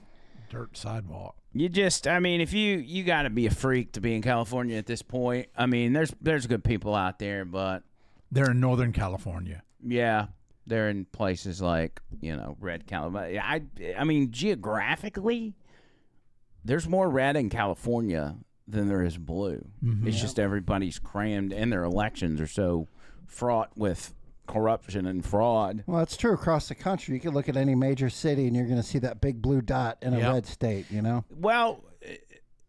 Speaker 2: dirt sidewalk.
Speaker 1: You just, I mean, if you got to be a freak to be in California at this point. I mean, there's good people out there, but
Speaker 2: they're in Northern California.
Speaker 1: Yeah, they're in places like Red California. I mean, geographically, there's more red in California than there is blue. Mm-hmm. It's just everybody's crammed, and their elections are so fraught with corruption and fraud.
Speaker 3: Well, it's true across the country. You can look at any major city, and you're going to see that big blue dot in a red state.
Speaker 1: Well,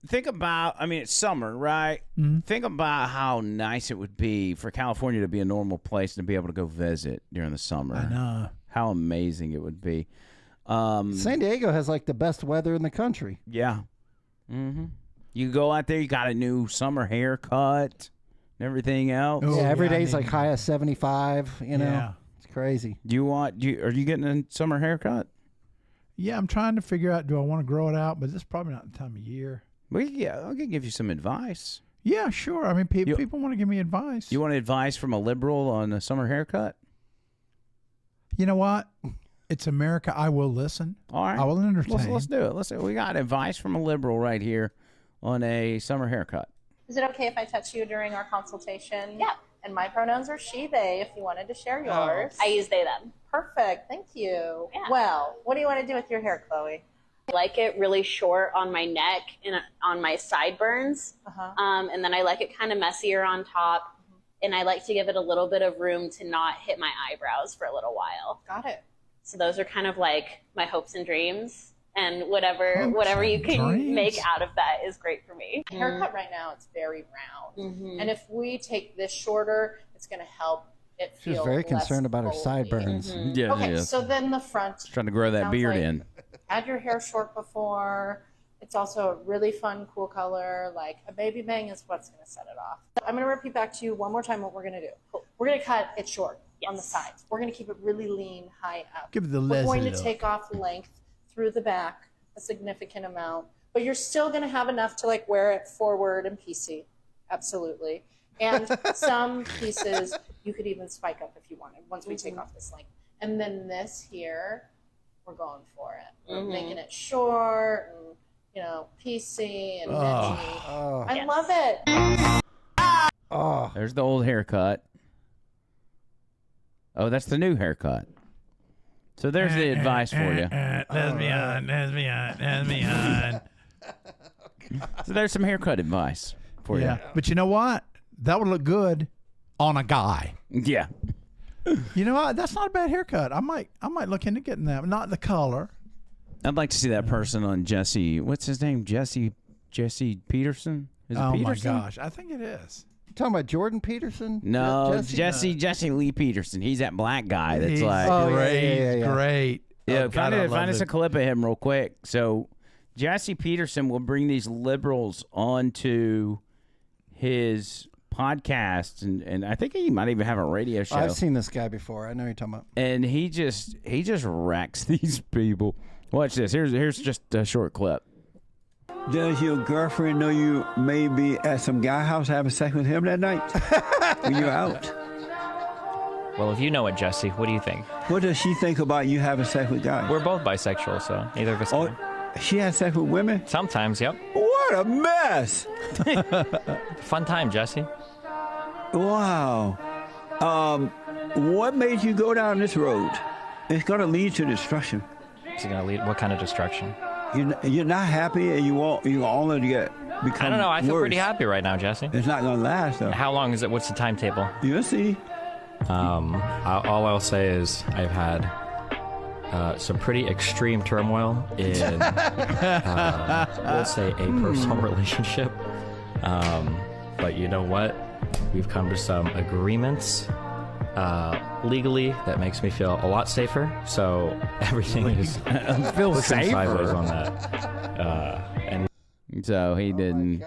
Speaker 1: think about. I mean, it's summer, right? Mm-hmm. Think about how nice it would be for California to be a normal place and to be able to go visit during the summer.
Speaker 2: I know
Speaker 1: how amazing it would be.
Speaker 3: San Diego has like the best weather in the country.
Speaker 1: Yeah. Mm-hmm. You go out there, you got a new summer haircut and everything else.
Speaker 3: Yeah, every day's like high of 75, Yeah. It's crazy.
Speaker 1: Are you getting a summer haircut?
Speaker 2: Yeah, I'm trying to figure out, do I want to grow it out? But this is probably not the time of year.
Speaker 1: Well, yeah, I can give you some advice.
Speaker 2: Yeah, sure. I mean, people want to give me advice.
Speaker 1: You want advice from a liberal on a summer haircut?
Speaker 2: You know what? It's America. I will listen.
Speaker 1: All right.
Speaker 2: I will entertain.
Speaker 1: Let's do it. Let's do it. We got advice from a liberal right here on a summer haircut.
Speaker 9: Is it okay if I touch you during our consultation?
Speaker 10: Yeah.
Speaker 9: And my pronouns are she, they, if you wanted to share yours.
Speaker 10: I use they, them.
Speaker 9: Perfect. Thank you.
Speaker 10: Yeah.
Speaker 9: Well, what do you want to do with your hair, Chloe?
Speaker 10: I like it really short on my neck and on my sideburns. And then I like it kind of messier on top. And I like to give it a little bit of room to not hit my eyebrows for a little while.
Speaker 9: Got it.
Speaker 10: So those are kind of like my hopes and dreams. And whatever you can make out of that is great for me.
Speaker 9: Haircut right now, it's very round. And if we take this shorter, it's going to help it feel
Speaker 3: She's very
Speaker 9: less
Speaker 3: concerned about her
Speaker 9: bulgy.
Speaker 3: sideburns.
Speaker 1: Yeah,
Speaker 9: Okay,
Speaker 1: yeah.
Speaker 9: so then the front.
Speaker 1: Trying to grow that
Speaker 9: sounds
Speaker 1: beard
Speaker 9: like
Speaker 1: in.
Speaker 9: Had your hair short before. It's also a really fun, cool color. Like a baby bang is what's going to set it off. I'm going to repeat back to you one more time what we're going to do. Cool. We're going to cut it short on the sides. We're going to keep it really lean, high up.
Speaker 2: Give it the
Speaker 9: We're going to
Speaker 2: look.
Speaker 9: take off length through the back, a significant amount, but you're still going to have enough to like wear it forward and PC. Absolutely. And some pieces you could even spike up if you wanted once we take off this length. And then this here, we're going for it. We're making it short and, PC and veggie. I love it.
Speaker 1: There's the old haircut. Oh, that's the new haircut. So there's the advice for you.
Speaker 2: Lesbian.
Speaker 1: So there's some haircut advice for you.
Speaker 2: But you know what? That would look good on a guy.
Speaker 1: Yeah.
Speaker 2: You know what? That's not a bad haircut. I might look into getting that. Not the color.
Speaker 1: I'd like to see that person on Jesse. What's his name? Jesse Peterson? Is it Peterson?
Speaker 2: My gosh. I think it is.
Speaker 3: You talking about Jordan Peterson?
Speaker 1: No, Jesse Lee Peterson. He's that black guy that's
Speaker 2: He's
Speaker 1: like
Speaker 2: great.
Speaker 1: Yeah,
Speaker 2: Oh, God,
Speaker 1: find us a clip of him real quick. So Jesse Peterson will bring these liberals onto his podcast, and I think he might even have a radio show.
Speaker 3: I've seen this guy before. I know you're talking about.
Speaker 1: And he just wrecks these people. Watch this. Here's just a short clip.
Speaker 11: Does your girlfriend know you may be at some guy house having sex with him that night when you're out?
Speaker 12: Well, if you know it, Jesse, what do you think?
Speaker 11: What does she think about you having sex with guys?
Speaker 12: We're both bisexual, so neither of us can.
Speaker 11: She has sex with women?
Speaker 12: Sometimes, yep.
Speaker 11: What a mess!
Speaker 12: Fun time, Jesse.
Speaker 11: Wow. What made you go down this road? It's going to lead to destruction.
Speaker 12: Is it going to lead? What kind of destruction?
Speaker 11: You're not happy, and you only become
Speaker 12: I don't know. I feel
Speaker 11: worse.
Speaker 12: pretty happy right now, Jesse.
Speaker 11: It's not going to last, though.
Speaker 12: How long is it? What's the timetable?
Speaker 11: You'll see.
Speaker 13: All I'll say is I've had some pretty extreme turmoil in, we'll say, a personal relationship. But you know what? We've come to some agreements legally that makes me feel a lot safer. So everything is
Speaker 1: feel
Speaker 13: pushing sideways
Speaker 1: safer
Speaker 13: on that. And
Speaker 1: so he didn't.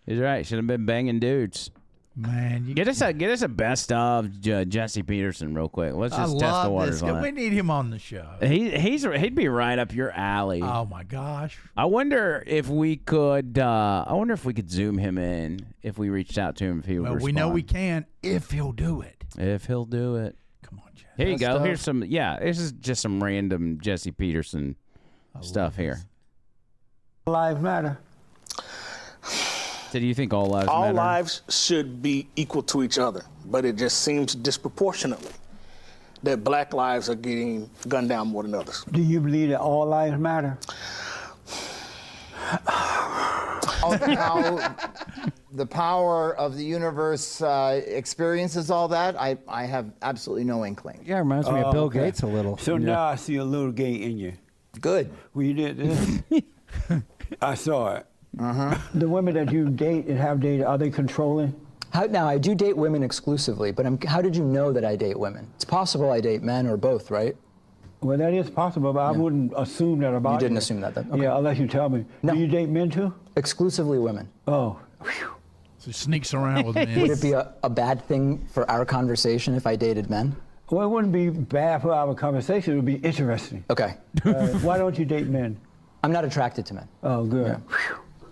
Speaker 1: He's right. Should have been banging dudes.
Speaker 2: Man,
Speaker 1: get us a best of Jesse Peterson real quick. Let's just test the waters on
Speaker 2: We
Speaker 1: it.
Speaker 2: need him on the show.
Speaker 1: He'd be right up your alley.
Speaker 2: Oh my gosh!
Speaker 1: I wonder if we could. Zoom him in if we reached out to him. If he would
Speaker 2: Well,
Speaker 1: respond.
Speaker 2: we know we can if he'll do it.
Speaker 1: If he'll do it.
Speaker 2: Come on, Jesse.
Speaker 1: Here you go.
Speaker 3: Stuff.
Speaker 1: Here's some. Yeah, this is just some random Jesse Peterson stuff here.
Speaker 11: Lives matter.
Speaker 1: So do you think all lives matter?
Speaker 14: All lives should be equal to each other, but it just seems disproportionately that black lives are getting gunned down more than others.
Speaker 11: Do you believe that all lives matter?
Speaker 15: How the power of the universe experiences all that, I have absolutely no inkling.
Speaker 3: Yeah, it reminds me of Bill Gates a little.
Speaker 11: So now I see a little gate in you.
Speaker 15: Good.
Speaker 11: When you did this, I saw it.
Speaker 15: Uh-huh.
Speaker 11: The women that you date and have dated, are they controlling?
Speaker 16: Now, I do date women exclusively, but how did you know that I date women? It's possible I date men or both, right?
Speaker 11: Well, that is possible, but I wouldn't assume that about you.
Speaker 16: You didn't assume that then? Okay.
Speaker 11: Yeah, unless you tell me.
Speaker 16: No.
Speaker 11: Do you date men too?
Speaker 16: Exclusively women.
Speaker 11: Oh.
Speaker 2: So he sneaks around with men.
Speaker 16: Would it be a bad thing for our conversation if I dated men?
Speaker 11: Well, it wouldn't be bad for our conversation. It would be interesting.
Speaker 16: Okay.
Speaker 11: Why don't you date men?
Speaker 16: I'm not attracted to men.
Speaker 11: Oh, good.
Speaker 16: Yeah.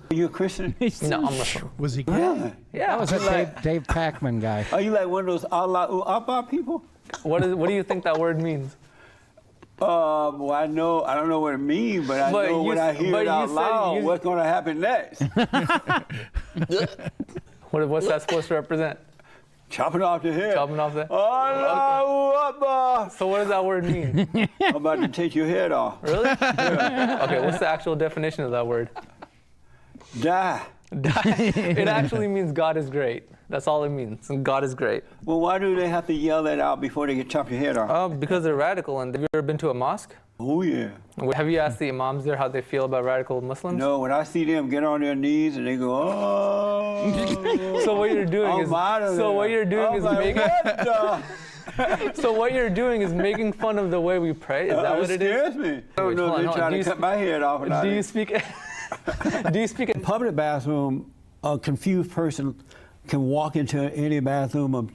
Speaker 11: Are you a Christian?
Speaker 12: No, I'm Muslim.
Speaker 2: Was he gay?
Speaker 11: Really?
Speaker 12: Yeah.
Speaker 3: That was a Dave Packman guy.
Speaker 11: Are you like one of those Allah Akbar people?
Speaker 12: What do you think that word means?
Speaker 11: Well, I don't know what it means, but I know when I hear it out loud, what's going to happen next.
Speaker 12: What's that supposed to represent?
Speaker 11: Chopping off the head.
Speaker 12: Chopping off the head?
Speaker 11: Allahu Akbar.
Speaker 12: So what does that word mean?
Speaker 11: I'm about to take your head off.
Speaker 12: Really? Yeah. Okay, what's the actual definition of that word?
Speaker 11: Die.
Speaker 12: Die. It actually means God is great. That's all it means. God is great.
Speaker 11: Well, why do they have to yell that out before they get chop your head off?
Speaker 12: Because they're radical. And have you ever been to a mosque?
Speaker 11: Oh, yeah.
Speaker 12: Have you asked the imams there how they feel about radical Muslims?
Speaker 11: No, when I see them get on their knees and they go, oh.
Speaker 12: So what you're doing is So what you're doing is making fun of the way we pray. Is that what it is?
Speaker 11: It scares me.
Speaker 12: Wait,
Speaker 11: no, they're trying to cut my head off.
Speaker 12: Do you speak? Do you speak
Speaker 11: in public bathroom? A confused person can walk into any bathroom of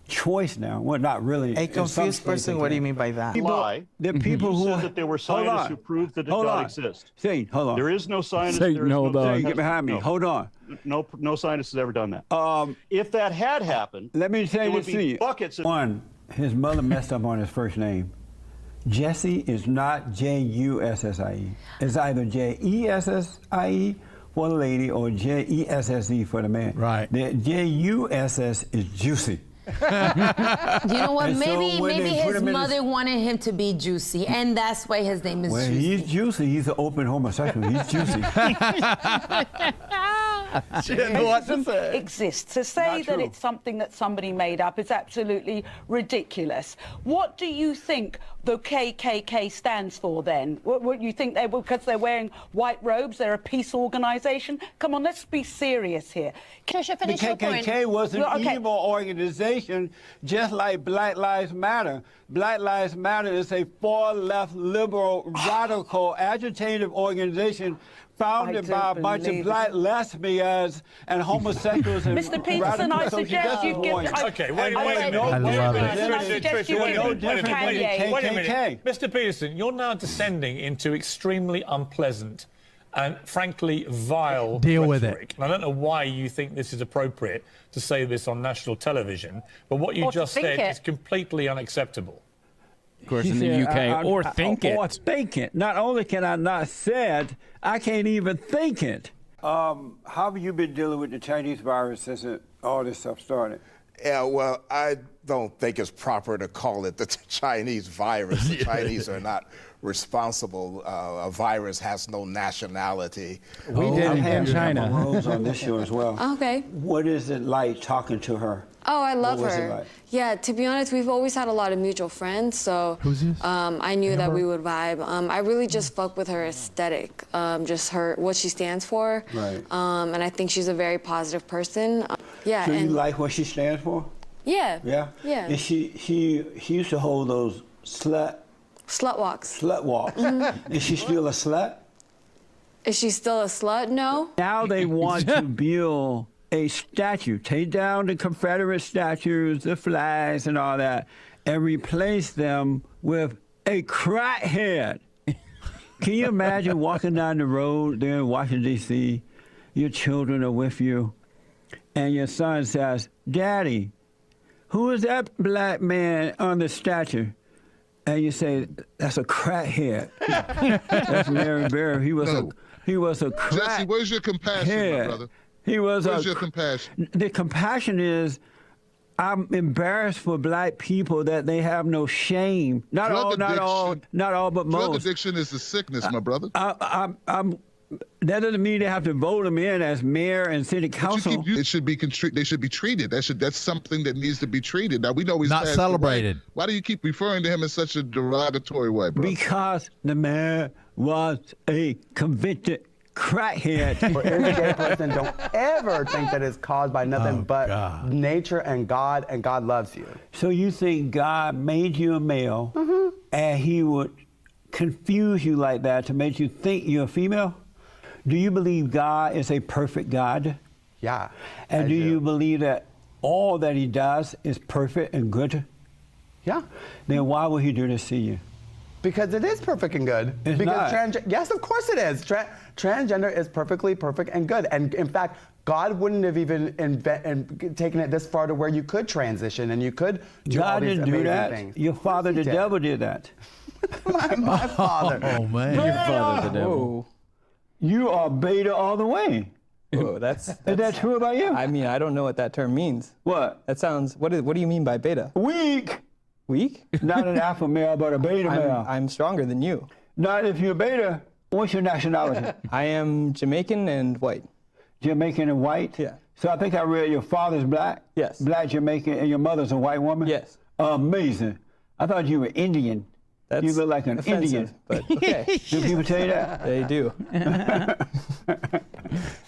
Speaker 11: choice now. Well, not really.
Speaker 17: A confused person, what do you mean by that?
Speaker 18: Lie.
Speaker 11: The people
Speaker 18: you
Speaker 11: who
Speaker 18: said that there were scientists who proved that it did not exist.
Speaker 11: Satan, hold on.
Speaker 18: There is no scientist.
Speaker 11: Satan,
Speaker 18: there is
Speaker 11: hold
Speaker 18: no
Speaker 11: on. Get behind me.
Speaker 18: No.
Speaker 11: Hold on.
Speaker 18: No scientist has ever done that. If that had happened,
Speaker 11: let me say this to you.
Speaker 18: Buckets of
Speaker 11: One, his mother messed up on his first name. Jesse is not Jussie. It's eitherJessie for the lady or Jesse for the man.
Speaker 2: Right.
Speaker 11: The Juss is juicy.
Speaker 19: You know what?
Speaker 11: And so
Speaker 19: Maybe
Speaker 11: when
Speaker 19: his mother wanted him to be juicy, and that's why his name is
Speaker 11: Well,
Speaker 19: Juicy.
Speaker 11: he's juicy. He's an open homosexual. He's juicy.
Speaker 20: She didn't know what to say. Exists. To say that it's something that somebody made up is absolutely ridiculous. What do you think the KKK stands for then? What you think because they're wearing white robes, they're a peace organization? Come on, let's be serious here.
Speaker 11: The KKK was an evil organization, just like Black Lives Matter. Black Lives Matter is a far-left, liberal, radical, agitative organization founded by a bunch of black lesbians and homosexuals and
Speaker 20: Mr. Peterson, I suggest you give...
Speaker 21: Okay, wait a minute. Wait a minute. Mr. Peterson, you're now descending into extremely unpleasant and frankly vile
Speaker 2: Deal with
Speaker 21: rhetoric. And I don't know why you think this is appropriate to say this on national television, but what you just said is completely unacceptable.
Speaker 1: Of course, in the UK, or think it.
Speaker 11: Or think it. Not only can I not say it, I can't even think it. How have you been dealing with the Chinese virus since all this stuff started?
Speaker 22: Yeah, well, I don't think it's proper to call it the Chinese virus. The Chinese are not responsible. A virus has no nationality.
Speaker 11: We did in China. Rose on this show as well.
Speaker 23: Okay.
Speaker 11: What is it like talking to her?
Speaker 23: Oh, I love
Speaker 11: What was
Speaker 23: her.
Speaker 11: it like?
Speaker 23: Yeah, to be honest, we've always had a lot of mutual friends, so
Speaker 11: Who's this?
Speaker 23: I knew that we would vibe. I really just fuck with her aesthetic, just what she stands for.
Speaker 11: Right.
Speaker 23: And I think she's a very positive person. Yeah.
Speaker 11: So you
Speaker 23: and
Speaker 11: like what she stands for?
Speaker 23: yeah.
Speaker 11: Yeah?
Speaker 23: Yeah.
Speaker 11: And she used to hold those slut
Speaker 23: walks.
Speaker 11: Slut walks.
Speaker 23: Mhm.
Speaker 11: Is she still a slut?
Speaker 23: Is she still a slut? No.
Speaker 11: Now they want to build a statue, take down the Confederate statues, the flags and all that, and replace them with a crackhead. Can you imagine walking down the road there in Washington, D.C., your children are with you, and your son says, Daddy, who is that black man on the statue? And you say, that's a crackhead. That's Mary Bear. He was a crack.
Speaker 5: Jesse, where's your compassion, my brother?
Speaker 11: He was
Speaker 5: Where's your compassion?
Speaker 11: The compassion is, I'm embarrassed for black people that they have no shame. Not all, but most.
Speaker 5: Drug addiction is a sickness, my brother.
Speaker 11: That doesn't mean they have to vote him in as mayor and city council.
Speaker 5: It should be they should be treated. That's something that needs to be treated. Now we know he's
Speaker 2: not
Speaker 5: passed
Speaker 2: celebrated.
Speaker 5: away. Why do you keep referring to him in such a derogatory way, bro?
Speaker 11: Because the man was a convicted crackhead.
Speaker 6: For every gay person, don't ever think that it's caused by nothing but nature and God loves you.
Speaker 11: So you think God made you a male and he would confuse you like that to make you think you're a female? Do you believe God is a perfect God?
Speaker 6: Yeah.
Speaker 11: And do you believe that all that he does is perfect and good?
Speaker 6: Yeah.
Speaker 11: Then why would he do this to you?
Speaker 6: Because it is perfect and good.
Speaker 11: It's not.
Speaker 6: Yes, of course it is. Transgender is perfectly perfect and good. And in fact, God wouldn't have even taken it this far to where you could transition and you could do all these amazing things.
Speaker 11: Your father, the devil, did that.
Speaker 6: my father.
Speaker 2: Oh, man.
Speaker 1: Your father, the devil.
Speaker 11: You are beta all the way.
Speaker 7: Whoa, that's
Speaker 11: Is that true about you?
Speaker 7: I mean, I don't know what that term means.
Speaker 11: What?
Speaker 7: That sounds. What do you mean by beta?
Speaker 11: Weak.
Speaker 7: Weak?
Speaker 11: Not an alpha male, but a beta male.
Speaker 7: I'm stronger than you.
Speaker 11: Not if you're beta. What's your nationality?
Speaker 7: I am Jamaican and white.
Speaker 11: Jamaican and white?
Speaker 7: Yeah.
Speaker 11: So I think I read your father's black?
Speaker 7: Yes.
Speaker 11: Black Jamaican, and your mother's a white woman?
Speaker 7: Yes.
Speaker 11: Amazing. I thought you were Indian.
Speaker 7: That's
Speaker 11: you look like an
Speaker 7: offensive,
Speaker 11: Indian.
Speaker 7: But okay.
Speaker 11: Do people tell you that?
Speaker 7: They do.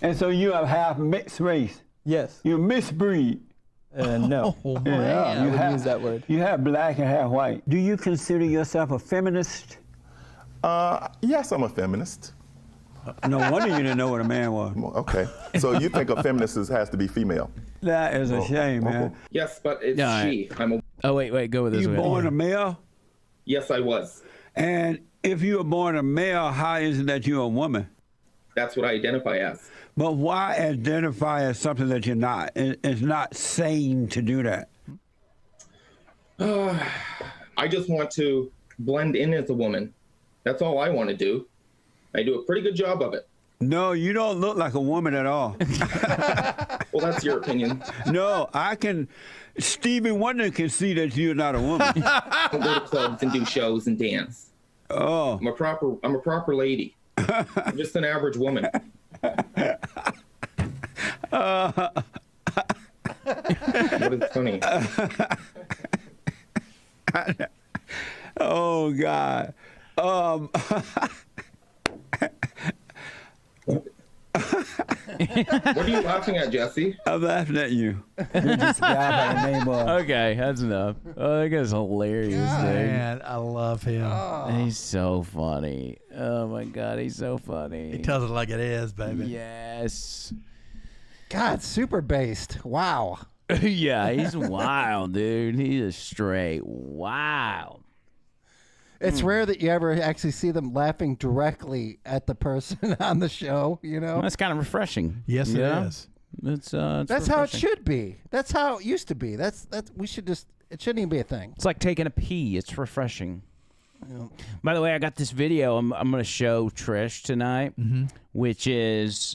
Speaker 11: And so you have half mixed race?
Speaker 7: Yes.
Speaker 11: You misbreed?
Speaker 7: No.
Speaker 11: Yeah,
Speaker 7: I wouldn't use that word.
Speaker 11: You have black and half white. Do you consider yourself a feminist?
Speaker 24: Yes, I'm a feminist.
Speaker 11: No wonder you didn't know what a man was.
Speaker 24: Okay. So you think a feminist has to be female?
Speaker 11: That is a shame, man.
Speaker 25: Yes, but it's she. I'm a.
Speaker 1: Oh, wait, go with this.
Speaker 11: You born a male?
Speaker 25: Yes, I was.
Speaker 11: And if you were born a male, how is it that you're a woman?
Speaker 25: That's what I identify as.
Speaker 11: But why identify as something that you're not? It's not sane to do that.
Speaker 25: I just want to blend in as a woman. That's all I want to do. I do a pretty good job of it.
Speaker 11: No, you don't look like a woman at all.
Speaker 25: Well, that's your opinion.
Speaker 11: No, Stevie Wonder can see that you're not a woman.
Speaker 25: I go to clubs and do shows and dance.
Speaker 11: Oh.
Speaker 25: I'm a proper lady. I'm just an average woman. What is funny?
Speaker 11: Oh, God.
Speaker 25: What are you laughing at, Jesse?
Speaker 11: I'm laughing at you. You're just a guy by the name of...
Speaker 1: Okay, that's enough. Oh, that guy's hilarious, dude.
Speaker 2: Man, I love him.
Speaker 1: He's so funny. Oh, my God, he's so funny.
Speaker 2: He tells it like it is, baby.
Speaker 1: Yes.
Speaker 3: God, super based. Wow.
Speaker 1: Yeah, he's wild, dude. He is straight wild.
Speaker 3: It's rare that you ever actually see them laughing directly at the person on the show, you know?
Speaker 1: Well, that's kind of refreshing.
Speaker 2: Yes, it is.
Speaker 1: It's
Speaker 3: that's how it should be. That's how it used to be. We should just, it shouldn't even be a thing.
Speaker 1: It's like taking a pee. It's refreshing. Yeah. By the way, I got this video I'm going to show Trish tonight, which is,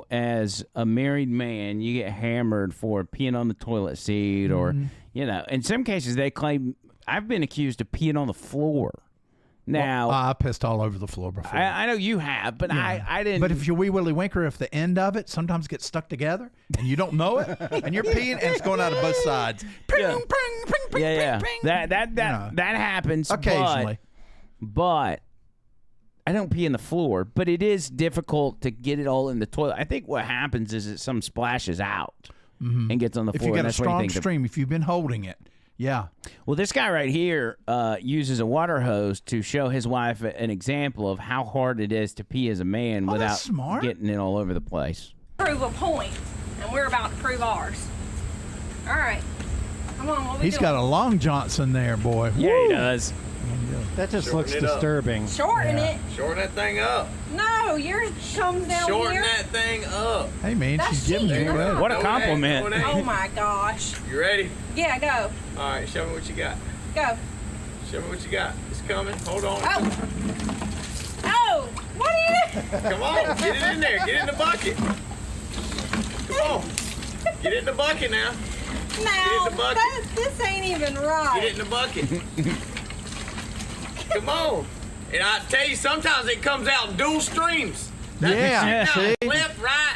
Speaker 1: as a married man, you get hammered for peeing on the toilet seat or, in some cases they claim, I've been accused of peeing on the floor. Now,
Speaker 2: I pissed all over the floor before.
Speaker 1: I know you have, but yeah. I didn't.
Speaker 2: But if you're wee willy winker, if the end of it sometimes gets stuck together and you don't know it, and you're peeing and it's going out of both sides.
Speaker 1: Yeah, that happens
Speaker 2: occasionally.
Speaker 1: But I don't pee in the floor. But it is difficult to get it all in the toilet. I think what happens is that some splashes out and gets on the floor.
Speaker 2: If you got a strong stream, if you've been holding it. Yeah.
Speaker 1: Well, this guy right here uses a water hose to show his wife an example of how hard it is to pee as a man without getting it all over the place.
Speaker 26: Prove a point, and we're about to prove ours. All right. Come on, what we
Speaker 2: He's
Speaker 26: doing?
Speaker 2: got a Long Johnson there, boy.
Speaker 1: Yeah,
Speaker 2: Woo.
Speaker 1: he does.
Speaker 3: That just looks disturbing.
Speaker 26: Shorten it.
Speaker 27: Shorten that thing up.
Speaker 26: No, yours comes down
Speaker 27: Shorten
Speaker 26: here.
Speaker 27: that thing up.
Speaker 2: Hey, man,
Speaker 26: That's
Speaker 2: she's giving you credit.
Speaker 1: What a compliment.
Speaker 26: Oh, my gosh.
Speaker 27: You ready?
Speaker 26: Yeah, go.
Speaker 27: All right, show me what you got.
Speaker 26: Go.
Speaker 27: Show me what you got. It's coming. Hold on.
Speaker 26: Oh. Oh, what are you doing?
Speaker 27: Come on, get it in there. Get it in the bucket. Come on. Get it in the bucket now. Get it in the bucket.
Speaker 26: This ain't even right.
Speaker 27: Get it in the bucket. Come on. And I tell you, sometimes it comes out in dual streams. That's
Speaker 2: see?
Speaker 27: Left, right,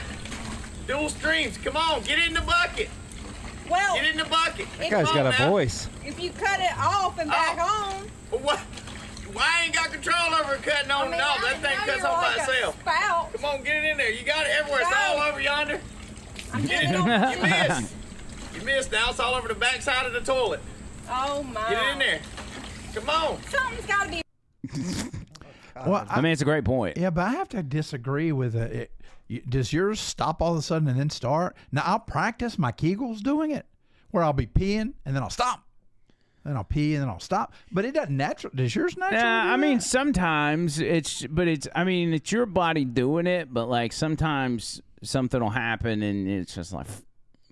Speaker 27: dual streams. Come on, get it in the bucket.
Speaker 26: Well,
Speaker 27: Get it in the bucket.
Speaker 3: That guy's got a voice.
Speaker 26: If you cut it off and back on.
Speaker 27: What? Why I ain't got control over it cutting on and off? That thing cuts on by itself.
Speaker 26: Spout.
Speaker 27: Come on, get it in there. You got it everywhere. It's all over yonder. Get it. You missed. You missed. Now it's all over the back side of the toilet.
Speaker 26: Oh my.
Speaker 27: Get it in there. Come on.
Speaker 26: Something's got to be.
Speaker 2: Well,
Speaker 1: I mean, it's a great point.
Speaker 2: Yeah, but I have to disagree with it. Does yours stop all of a sudden and then start? Now, I'll practice my Kegels doing it, where I'll be peeing and then I'll stop. Then I'll pee and then I'll stop. But it doesn't natural. Does yours naturally?
Speaker 1: I mean, sometimes it's your body doing it, but like sometimes something will happen and it's just like,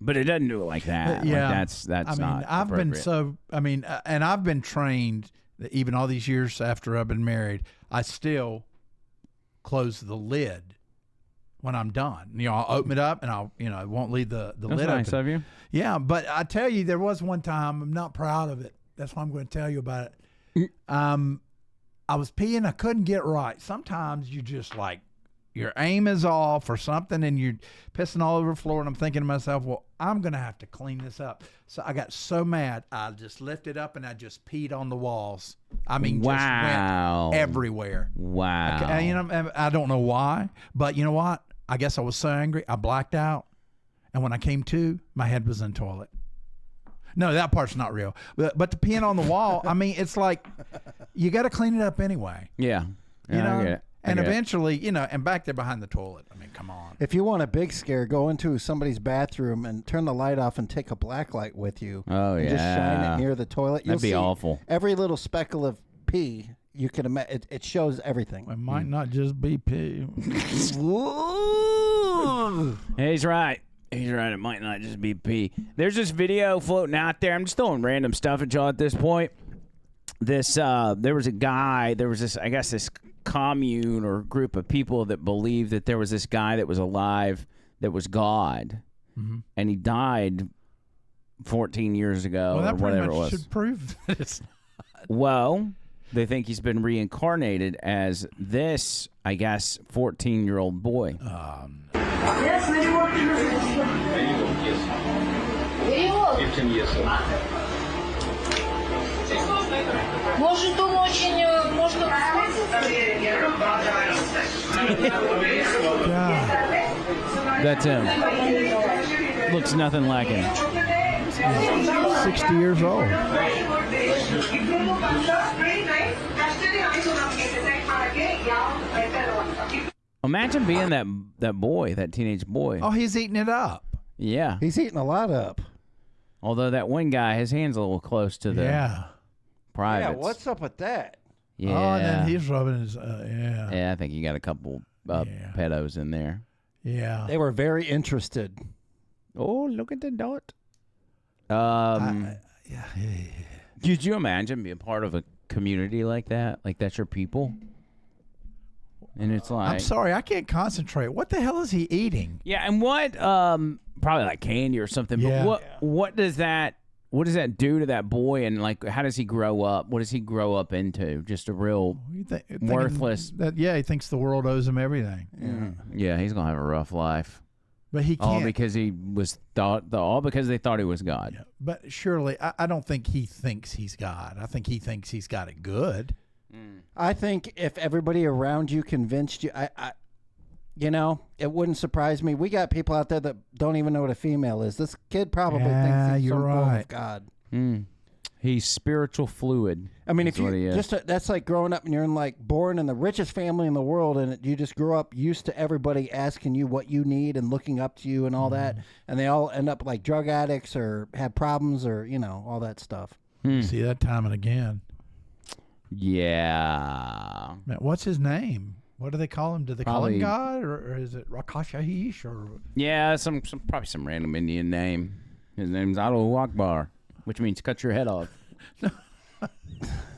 Speaker 1: but it doesn't do it like that.
Speaker 2: Yeah,
Speaker 1: like that's not.
Speaker 2: I've been
Speaker 1: appropriate.
Speaker 2: and I've been trained that even all these years after I've been married, I still close the lid when I'm done. You know, I'll open it up and I'll, won't leave the
Speaker 1: That's
Speaker 2: lid
Speaker 1: nice
Speaker 2: open.
Speaker 1: of you.
Speaker 2: Yeah, but I tell you, there was one time, I'm not proud of it. That's why I'm going to tell you about it. I was peeing, I couldn't get right. Sometimes you just like, your aim is off or something and you're pissing all over the floor, and I'm thinking to myself, well, I'm going to have to clean this up. So I got so mad, I just lifted up and I just peed on the walls. I mean, just went everywhere.
Speaker 1: Wow.
Speaker 2: Okay, I don't know why, but you know what? I guess I was so angry, I blacked out. And when I came to, my head was in the toilet. No, that part's not real. But the peeing on the wall, I mean, it's like, you got to clean it up anyway.
Speaker 1: Yeah.
Speaker 2: You know?
Speaker 1: I get it.
Speaker 2: And eventually, and back there behind the toilet. I mean, come on.
Speaker 3: If you want a big scare, go into somebody's bathroom and turn the light off and take a black light with you.
Speaker 1: Oh,
Speaker 3: and just shine it near the toilet.
Speaker 1: That'd be awful.
Speaker 3: Every little speckle of pee, you can imagine, it shows everything.
Speaker 2: It might not just be pee.
Speaker 1: He's right. He's right. It might not just be pee. There's this video floating out there. I'm just throwing random stuff at y'all at this point. There was a guy, this commune or group of people that believed that there was this guy that was alive that was God, and he died 14 years ago
Speaker 2: Well,
Speaker 1: or
Speaker 2: that pretty
Speaker 1: whatever
Speaker 2: much
Speaker 1: it was.
Speaker 2: should prove that it's not.
Speaker 1: Well, they think he's been reincarnated as this, I guess, 14-year-old boy.
Speaker 26: Может, он очень...
Speaker 1: That's him. Looks nothing like him.
Speaker 2: 60 years old.
Speaker 1: Imagine being that boy, that teenage boy.
Speaker 2: Oh, he's eating it up.
Speaker 1: Yeah.
Speaker 3: He's eating a lot up.
Speaker 1: Although that one guy, his hand's a little close to the privates.
Speaker 3: Yeah, what's up with that?
Speaker 1: Yeah.
Speaker 2: Oh, and then he's rubbing his, yeah.
Speaker 1: Yeah, I think you got a couple pedos in there.
Speaker 2: Yeah.
Speaker 3: They were very interested.
Speaker 1: Oh, look at the dot.
Speaker 2: Yeah.
Speaker 1: Could you imagine being part of a community like that? Like that's your people? And it's like...
Speaker 2: I'm sorry, I can't concentrate. What the hell is he eating?
Speaker 1: Yeah, and what... probably like candy or something.
Speaker 2: Yeah.
Speaker 1: But what does that do to that boy? And like, how does he grow up? What does he grow up into? Just a real worthless...
Speaker 2: He thinks the world owes him everything.
Speaker 1: Yeah, he's gonna have a rough life.
Speaker 2: But he can't.
Speaker 1: All because he was all because they thought he was God.
Speaker 2: Yeah, but surely, I don't think he thinks he's God. I think he thinks he's got it good.
Speaker 3: I think if everybody around you convinced you, it wouldn't surprise me. We got people out there that don't even know what a female is. This kid probably thinks he's some form of God.
Speaker 1: He's spiritual fluid.
Speaker 3: I mean,
Speaker 1: if you
Speaker 3: that's like growing up and you're born in the richest family in the world, and you just grow up used to everybody asking you what you need and looking up to you and all that, and they all end up like drug addicts or have problems or all that stuff.
Speaker 2: See that time and again.
Speaker 1: Yeah.
Speaker 2: Man, what's his name? What do they call him? Do they call
Speaker 1: Probably-
Speaker 2: him God, or is it Rakashahish? Or
Speaker 1: Yeah, probably some random Indian name. His name's Allahu Akbar, which means cut your head off.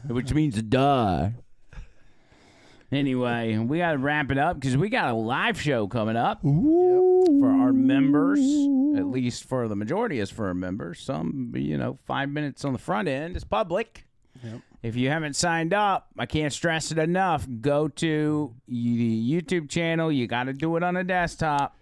Speaker 1: Which means die. Anyway, we got to wrap it up because we got a live show coming up for our members, at least for the majority is for our members. Some, 5 minutes on the front end is public.
Speaker 3: Yep.
Speaker 1: If you haven't signed up, I can't stress it enough. Go to the YouTube channel. You got to do it on a desktop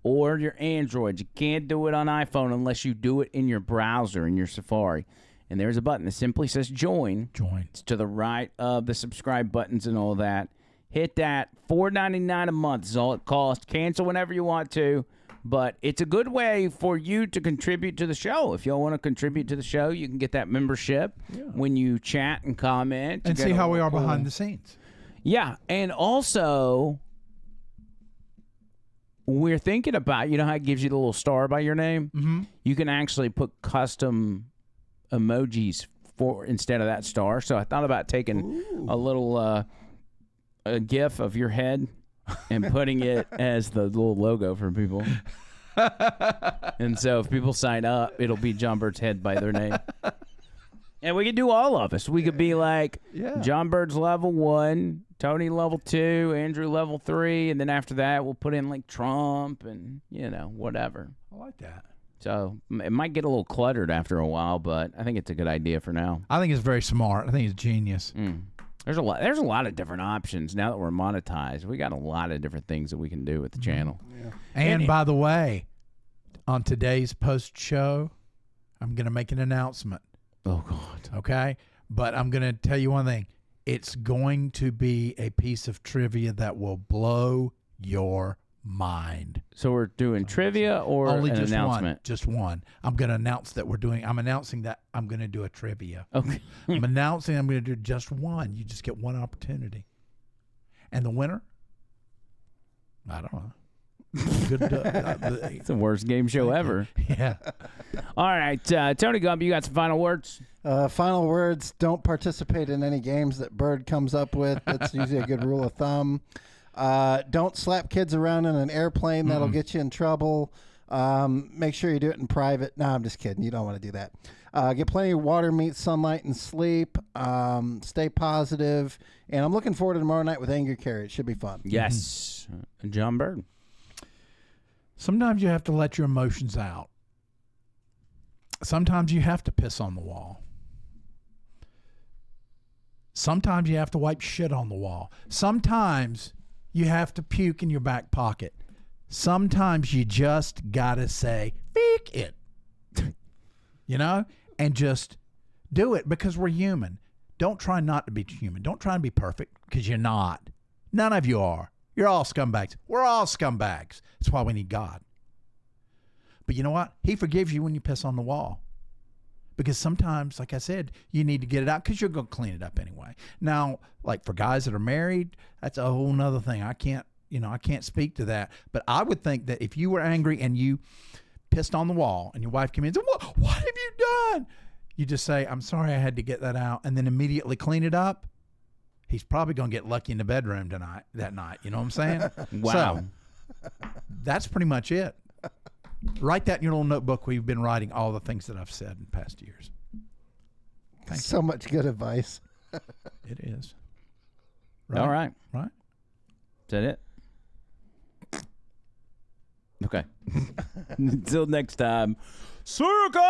Speaker 1: or your Android. You can't do it on iPhone unless you do it in your browser, in your Safari. And there's a button that simply says join.
Speaker 2: Join.
Speaker 1: It's to the right of the subscribe buttons and all that. Hit that. $4.99 a month is all it costs. Cancel whenever you want to. But it's a good way for you to contribute to the show. If y'all want to contribute to the show, you can get that membership when you chat and comment.
Speaker 2: And see how we are behind the scenes.
Speaker 1: Yeah. And also, we're thinking about, how it gives you the little star by your name?
Speaker 2: Mm-hmm.
Speaker 1: You can actually put custom emojis for instead of that star. So I thought about taking a little a GIF of your head and putting it as the little logo for people. And so if people sign up, it'll be John Bird's head by their name. And we could do all of us. We could be like John Bird's level 1, Tony level 2, Andrew level 3, and then after that we'll put in like Trump and whatever.
Speaker 2: I like that.
Speaker 1: So it might get a little cluttered after a while, but I think it's a good idea for now.
Speaker 2: I think it's very smart. I think it's genius.
Speaker 1: There's a lot of different options now that we're monetized. We got a lot of different things that we can do with the channel.
Speaker 2: Yeah. And by the way, on today's post show, I'm going to make an announcement.
Speaker 1: Oh God.
Speaker 2: Okay? But I'm going to tell you one thing. It's going to be a piece of trivia that will blow your mind.
Speaker 1: So we're doing trivia or
Speaker 2: only
Speaker 1: an
Speaker 2: just
Speaker 1: announcement?
Speaker 2: One, just one. I'm going to announce that I'm announcing that I'm going to do a trivia.
Speaker 1: Okay.
Speaker 2: I'm announcing I'm going to do just one. You just get one opportunity. And the winner? I don't know.
Speaker 1: It's the worst game show ever.
Speaker 2: Yeah.
Speaker 1: All right. Tony Gump, you got some final words?
Speaker 3: Final words, don't participate in any games that Bird comes up with. That's usually a good rule of thumb. Don't slap kids around in an airplane. That'll get you in trouble. Make sure you do it in private. No, I'm just kidding. You don't want to do that. Get plenty of water, meat, sunlight, and sleep. Stay positive. And I'm looking forward to tomorrow night with Angry Carrie. It should be fun.
Speaker 1: Yes. John Bird.
Speaker 2: Sometimes you have to let your emotions out. Sometimes you have to piss on the wall. Sometimes you have to wipe shit on the wall. Sometimes you have to puke in your back pocket. Sometimes you just got to say, "Feek it." And just do it because we're human. Don't try not to be human. Don't try and be perfect because you're not. None of you are. You're all scumbags. We're all scumbags. That's why we need God. But you know what? He forgives you when you piss on the wall. Because sometimes, like I said, you need to get it out because you're going to clean it up anyway. Now, like for guys that are married, that's a whole nother thing. I can't speak to that. But I would think that if you were angry and you pissed on the wall and your wife came in and said, what have you done? You just say, "I'm sorry, I had to get that out," and then immediately clean it up. He's probably going to get lucky in the bedroom that night. You know what I'm saying?
Speaker 1: Wow.
Speaker 2: So, that's pretty much it. Write that in your little notebook where you've been writing all the things that I've said in past years.
Speaker 3: So much good advice.
Speaker 2: It is.
Speaker 1: All right.
Speaker 2: Right?
Speaker 1: Is that it? Okay. Until next time. Circle!